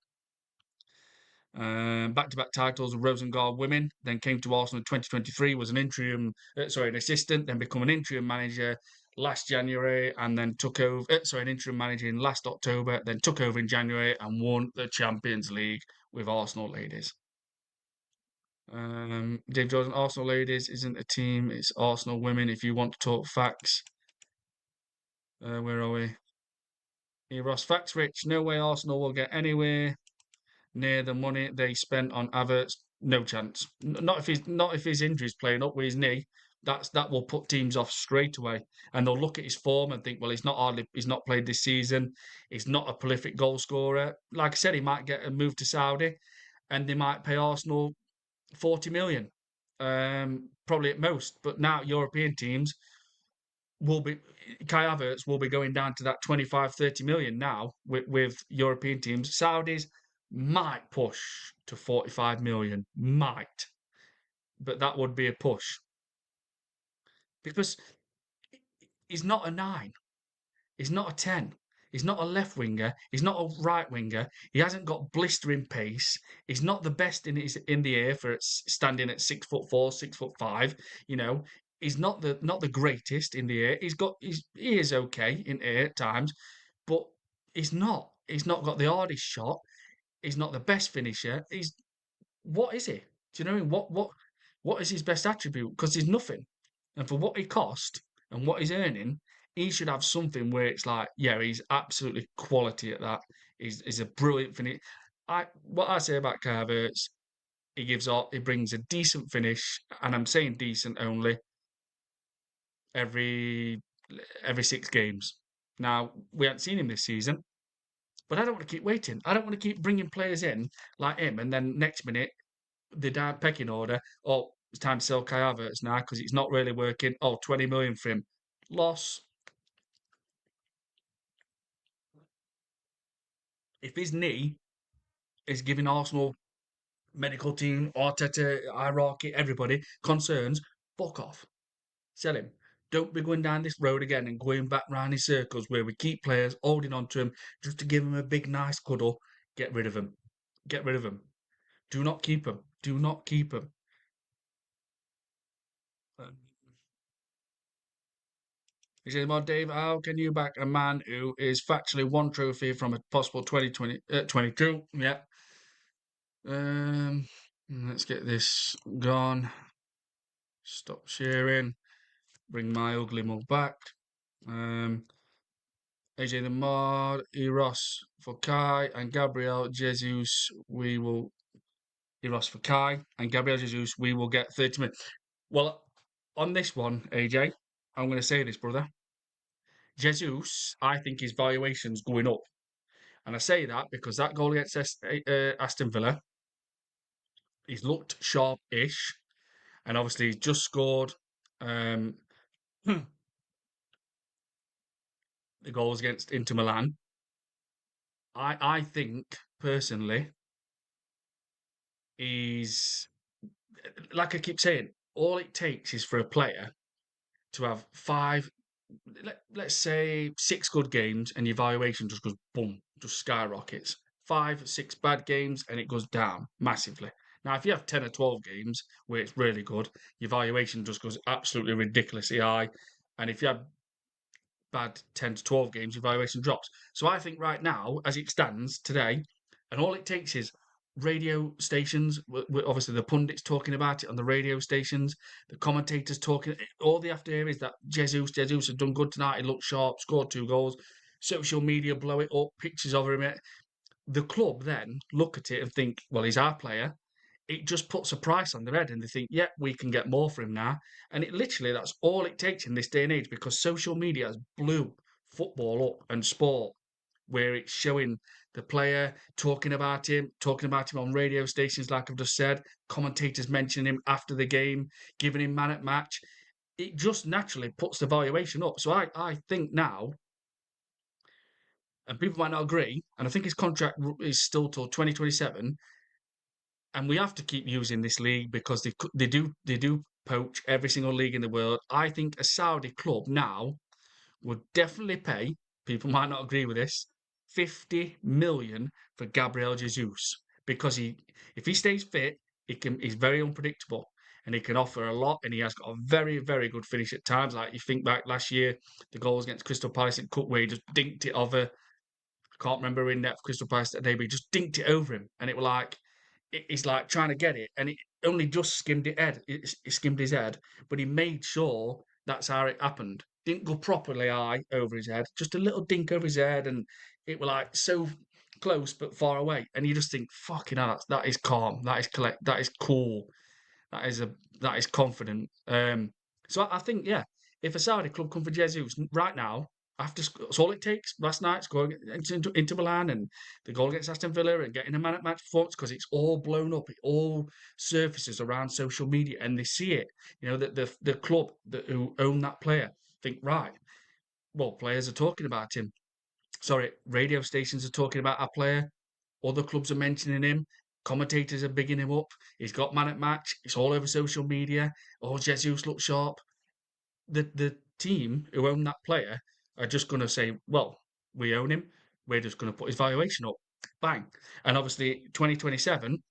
Back-to-back titles with Rosengard women. Then came to Arsenal in 2023. Was an assistant. Then become an interim manager last January, and then took over. An interim manager in last October. Then took over in January and won the Champions League with Arsenal ladies. Dave Jordan, Arsenal ladies isn't a team. It's Arsenal women. If you want to talk facts, where are we? Ross, facts rich. No way Arsenal will get anywhere near the money they spent on Havertz. No chance. Not if his injury's playing up with his knee. That will put teams off straight away, and they'll look at his form and think, well, he's not played this season. He's not a prolific goal scorer. Like I said, he might get a move to Saudi, and they might pay Arsenal 40 million, probably at most. But now European teams will be Kai Havertz will be going down to that 25, 30 million now with European teams. Saudis might push to 45 million, might, but that would be a push because he's not a nine, he's not a 10, he's not a left winger, he's not a right winger, he hasn't got blistering pace, he's not the best in the air for standing at 6'4", 6'5", you know. He's not the greatest in the air. He is okay in air at times, but he's not got the hardest shot. He's not the best finisher. What is he? Do you know what I mean? What is his best attribute? Because he's nothing. And for what he cost and what he's earning, he should have something where it's like, yeah, he's absolutely quality at that. He's a brilliant finish. What I say about Kai Havertz, he brings a decent finish, and I'm saying decent only every every 6 games. Now we haven't seen him this season, but I don't want to keep waiting. I don't want to keep bringing players in like him, and then next minute the down pecking order. Oh, it's time to sell Kai Havertz now because it's not really working. Oh, 20 million for him. Loss. If his knee is giving Arsenal medical team, Arteta, hierarchy, everybody concerns, fuck off. Sell him. Don't be going down this road again and going back round in circles where we keep players holding on to him just to give him a big, nice cuddle. Get rid of him. Get rid of him. Do not keep him. Do not keep him. He says, well, Dave, how can you back a man who is factually one trophy from a possible 2020, 22? Yeah. Um, let's get this gone. Stop sharing. Bring my ugly mug back. AJ the Mod, Eros for Kai, and Gabriel Jesus. We will Eros for Kai and Gabriel Jesus. We will get 30 minutes. Well, on this one, AJ, I'm going to say this, brother. Jesus, I think his valuation's going up. And I say that because that goal against Aston Villa, he's looked sharp-ish, and obviously he's just scored um, the goals against Inter Milan. I think personally, he's like I keep saying, all it takes is for a player to have five, let's say 6 good games, and your valuation just goes boom, just skyrockets. 5, 6 bad games, and it goes down massively. Now, if you have 10 or 12 games where it's really good, your valuation just goes absolutely ridiculously high. And if you have bad 10 to 12 games, your valuation drops. So I think right now, as it stands today, and all it takes is radio stations, obviously the pundits talking about it on the radio stations, the commentators talking, all they have to hear is that Jesus has done good tonight, he looked sharp, scored 2 goals, social media blow it up, pictures of him. The club then look at it and think, well, he's our player. It just puts a price on their head, and they think, yeah, we can get more for him now. And it literally, that's all it takes in this day and age, because social media has blew football up and sport, where it's showing the player talking about him on radio stations, like I've just said, commentators mentioning him after the game, giving him man at match. It just naturally puts the valuation up. So I think now, and people might not agree, and I think his contract is still till 2027, and we have to keep using this league because they do poach every single league in the world. I think a Saudi club now would definitely pay. People might not agree with this. 50 million for Gabriel Jesus, because if he stays fit, he's very unpredictable, and he can offer a lot, and he has got a very, very good finish at times. Like, you think back last year, the goals against Crystal Palace in Cup, where he just dinked it over. I can't remember in net for Crystal Palace that day, but he just dinked it over him, and it was like, he's like trying to get it, and it only just skimmed it skimmed his head, but he made sure that's how it happened. Didn't go properly high over his head, just a little dink over his head, and it was like so close but far away. And you just think, fucking hell, that is calm, that is collect, that is cool, that is a that is confident. So I think, yeah, if a Saudi club come for Jesus right now, after that's all it takes. Last night, scoring into Milan, and the goal against Aston Villa, and getting a man at match performance, because it's all blown up. It all surfaces around social media, and they see it. You know that the club who own that player think, right, well, players are talking about him. Sorry, radio stations are talking about our player. Other clubs are mentioning him. Commentators are bigging him up. He's got man at match. It's all over social media. Oh, Jesus looks sharp. The team who own that player are just going to say, well, we own him. We're just going to put his valuation up. Bang. And obviously, 2027,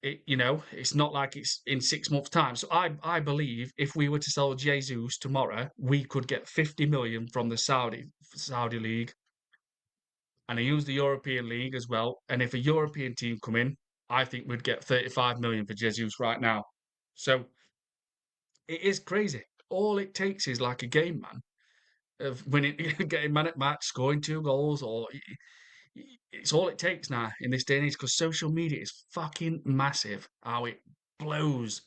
it's not like it's in 6 months' time. So I believe if we were to sell Jesus tomorrow, we could get 50 million from the Saudi league, and I use the European league as well. And if a European team come in, I think we'd get 35 million for Jesus right now. So it is crazy. All it takes is like a game, man, of winning, getting man at match, scoring 2 goals, or it's all it takes now in this day and age, because social media is fucking massive. How it blows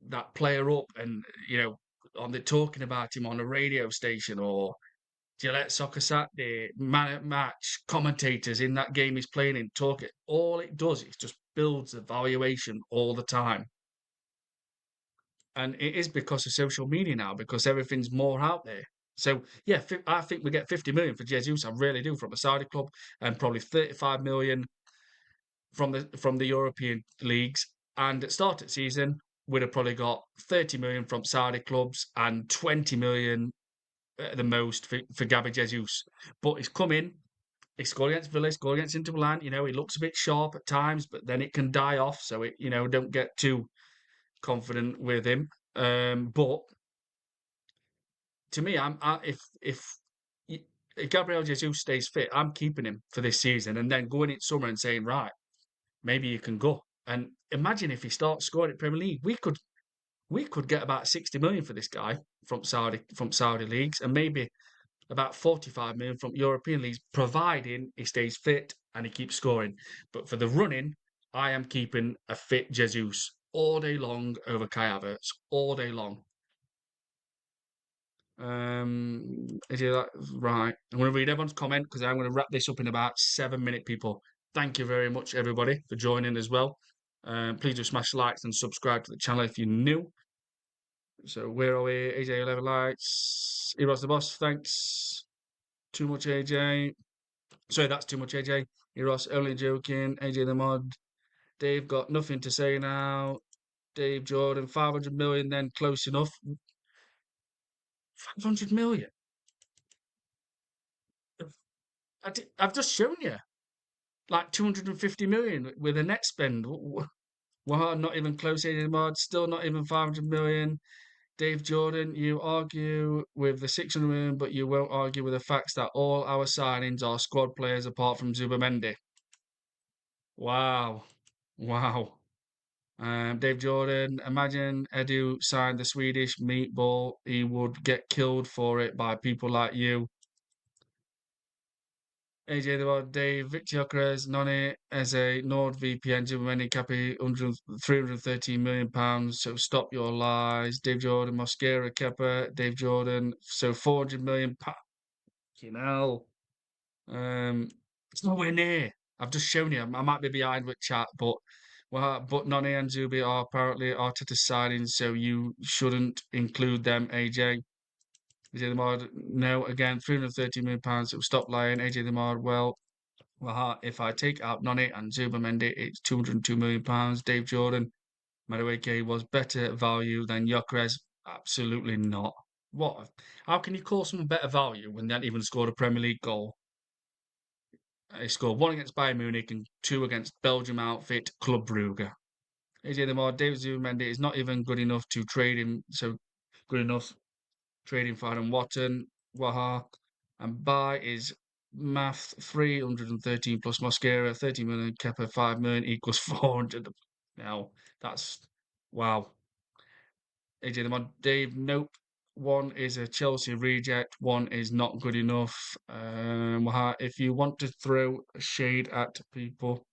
that player up, and on the talking about him on a radio station, or Gillette Soccer Saturday, man at match, commentators in that game he's playing in talk it. All it does is just builds the valuation all the time. And it is because of social media now, because everything's more out there. So yeah, I think we get 50 million for Jesus. I really do, from a Saudi club, and probably 35 million from the European leagues. And at start of season, we'd have probably got 30 million from Saudi clubs and 20 million at the most for Gabby Jesus. But he's come in, he scored against Villa, scored against Inter Milan. He looks a bit sharp at times, but then it can die off. So don't get too confident with him. But to me, if Gabriel Jesus stays fit, I'm keeping him for this season, and then going in summer and saying, right, maybe you can go. And imagine if he starts scoring at Premier League, we could get about 60 million for this guy from Saudi leagues, and maybe about 45 million from European leagues, providing he stays fit and he keeps scoring. But for the running, I am keeping a fit Jesus all day long over Kai Havertz, all day long. Is he that right? I'm going to read everyone's comment, because I'm going to wrap this up in about 7 minutes, people. Thank you very much, everybody, for joining as well. Please do smash likes and subscribe to the channel if you're new. So where are we? AJ 11 likes. Eros the boss, thanks. Too much AJ. Sorry, that's too much AJ. Eros, only joking. AJ the mod. Dave got nothing to say now. Dave Jordan, 500 million, then close enough. 500 million. I've just shown you like 250 million with a net spend. Well, not even close anymore. Still not even 500 million. Dave Jordan, you argue with the 600 million, but you won't argue with the facts that all our signings are squad players apart from Zubamendi. Wow. Wow. Dave Jordan, imagine Edu signed the Swedish meatball. He would get killed for it by people like you. AJ the World, Dave, Victor Gyökeres, Noni, Eze, NordVPN, Jimmy Cappy, 313 million pounds. So stop your lies. Dave Jordan, Mosquera, Kepa, Dave Jordan. So 400 million pounds. You know, it's nowhere near. I've just shown you. I might be behind with chat, but Noni and Zubi are apparently Arteta signings, so you shouldn't include them, AJ. AJ the Mod, no, again, 330 million pounds. So stop lying, AJ the Mod. Well, if I take out Noni and Zubamendi, it's 202 million pounds. Dave Jordan, Madueke was better value than Gyökeres. Absolutely not. What? How can you call someone better value when they haven't even scored a Premier League goal? He scored one against Bayern Munich and two against Belgium outfit Club Brugge. AJ the more David Zubimendi is not even good enough to trade him. So good enough trading for Adam Watton, Waha, and buy is math 313 plus Mosquera 30 million, Kepa 5 million equals 400. Now that's wow. AJ the mod Dave, nope. One is a Chelsea reject, one is not good enough. If you want to throw shade at people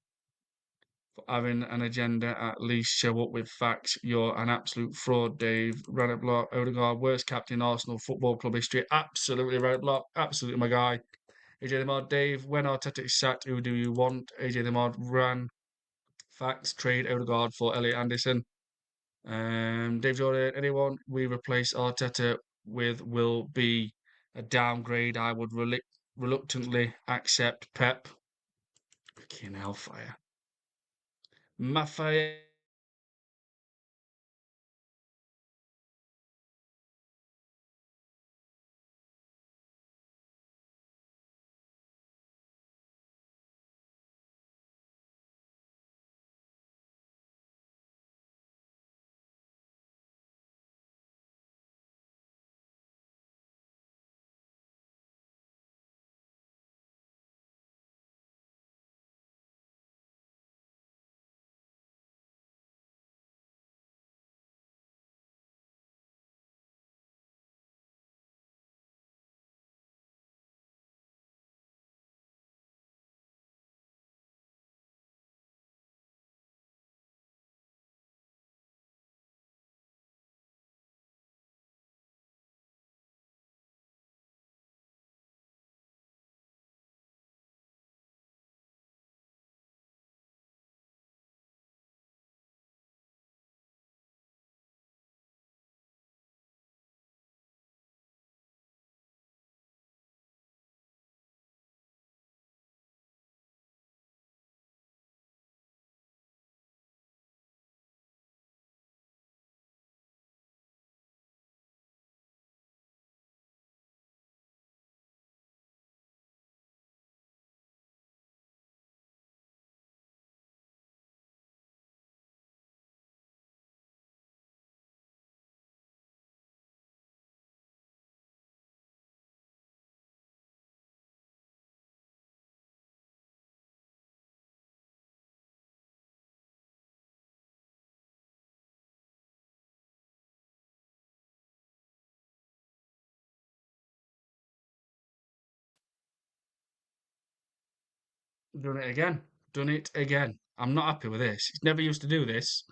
for having an agenda, at least show up with facts. You're an absolute fraud, Dave. Red Block, Odegaard, worst captain in Arsenal Football Club history. Absolutely, Red Block. Absolutely, my guy. AJ the Mod, Dave, when Arteta is sacked, who do you want? AJ the Mod, ran facts, trade Odegaard for Elliot Anderson. Dave Jordan, anyone we replace Arteta with will be a downgrade. I would reluctantly accept Pep. Fucking hellfire. Maffei. Done it again. Done it again. I'm not happy with this. It's never used to do this.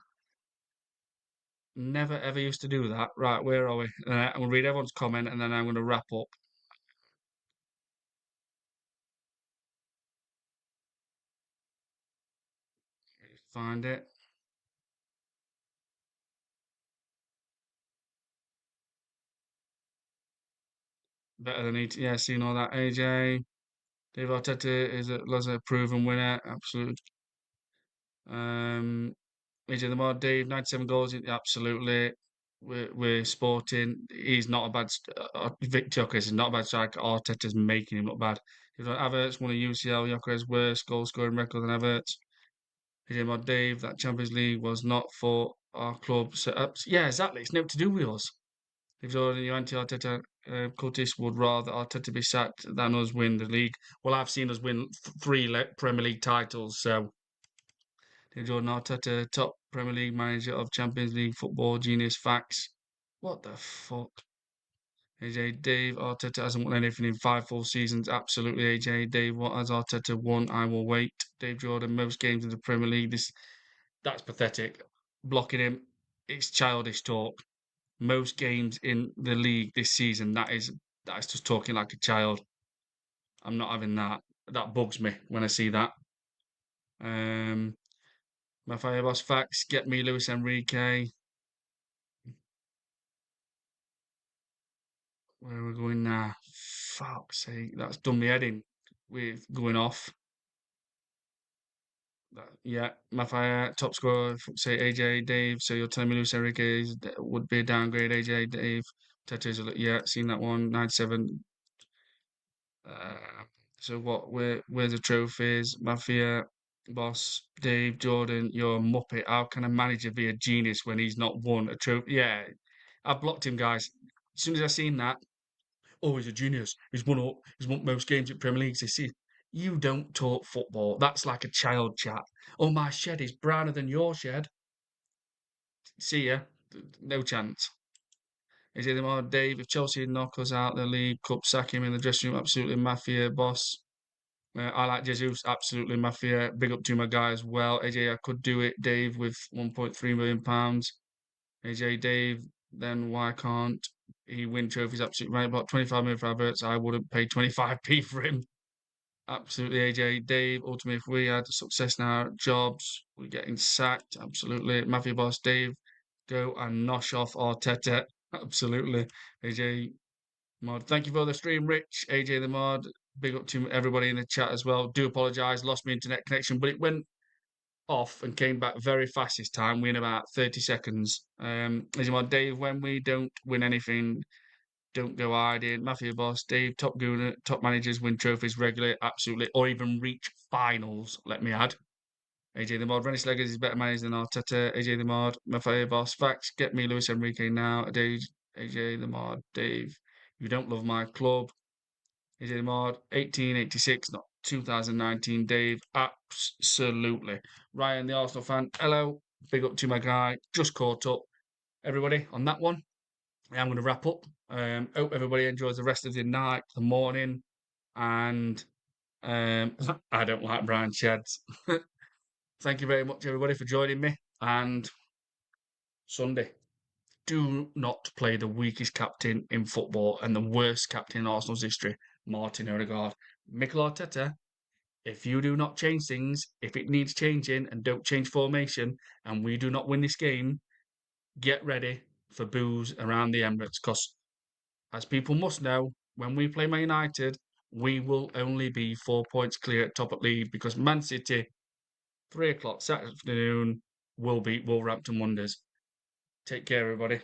Never ever used to do that. Right, where are we? I'm gonna read everyone's comment and then I'm gonna wrap up. Find it. Better than ET. Yeah, seen all that. AJ. Dave Arteta is a proven winner. Absolute. Um, AJ the Mod. Dave, 97 goals. Absolutely. we're sporting. He's not a bad. Victor Gyökeres is not a bad striker. Arteta's making him look bad. He's got Havertz won a UCL. Gyökeres worst goal scoring record than Havertz. He's my Dave. That Champions League was not for our club. So yeah, exactly. It's nothing to do with us. If already anti-Arteta cultists would rather Arteta be sacked than us win the league. Well, I've seen us win three Premier League titles, so Jordan Arteta, top Premier League manager of Champions League football, genius facts. What the fuck? AJ Dave Arteta hasn't won anything in 5 full seasons. Absolutely, AJ Dave. What has Arteta won? I will wait. Dave Jordan, most games in the Premier League. That's pathetic. Blocking him. It's childish talk. Most games in the league this season. That is just talking like a child. I'm not having that. That bugs me when I see that. Um, my Fireboss facts. Get me Luis Enrique. Where are we going now? Fuck's sake, that's done me head in with going off. Yeah, Mafia, top scorer, say AJ Dave. So you're telling me Luis Enrique would be a downgrade, AJ Dave. Tattoos, yeah, seen that one, 97. Uh, so where's the trophies? Mafia, boss, Dave, Jordan, you're a muppet. How can a manager be a genius when he's not won a trophy? Yeah, I blocked him, guys. As soon as I seen that, oh, he's a genius. He's won most games at Premier League this season. You don't talk football. That's like a child chat. Oh, my shed is browner than your shed. See ya. No chance. Is it more Dave? If Chelsea knock us out the League Cup, sack him in the dressing room. Absolutely mafia boss. I like Jesus. Absolutely mafia. Big up to my guy as well. AJ, I could do it. Dave with 1.3 million pounds. AJ, Dave. Then why can't he win trophies? Absolutely right. About 25 million for Havertz. I wouldn't pay 25p for him. Absolutely, AJ, Dave. Ultimately, if we had success in our jobs, we're getting sacked. Absolutely, Mafia boss Dave, go and nosh off Arteta. Absolutely, AJ Mod. Thank you for the stream, Rich. AJ the Mod. Big up to everybody in the chat as well. Do apologise, lost my internet connection, but it went off and came back very fast this time. We in about 30 seconds. AJ Mod, Dave. When we don't win anything, don't go hiding. Mafia boss, Dave, top gooner, top managers win trophies regularly, absolutely, or even reach finals, let me add. AJ the Mod, Rennie Slegers is better managed than Arteta. AJ the Mod, Mafia boss, facts, get me Luis Enrique now. Dave, AJ the Mod, Dave, you don't love my club. AJ the Mod, 1886, not 2019. Dave, absolutely. Ryan, the Arsenal fan, hello, big up to my guy, just caught up. Everybody on that one. I'm going to wrap up. Hope everybody enjoys the rest of the night, the morning, and I don't like brown sheds. Thank you very much, everybody, for joining me. And Sunday, do not play the weakest captain in football and the worst captain in Arsenal's history, Martin Odegaard. Mikel Arteta, if you do not change things, if it needs changing and don't change formation, and we do not win this game, get ready for boos around the Emirates because as people must know, when we play Man United, we will only be 4 points clear at top of league because Man City, 3 o'clock Saturday afternoon, will beat Wolverhampton Wanderers. Take care, everybody.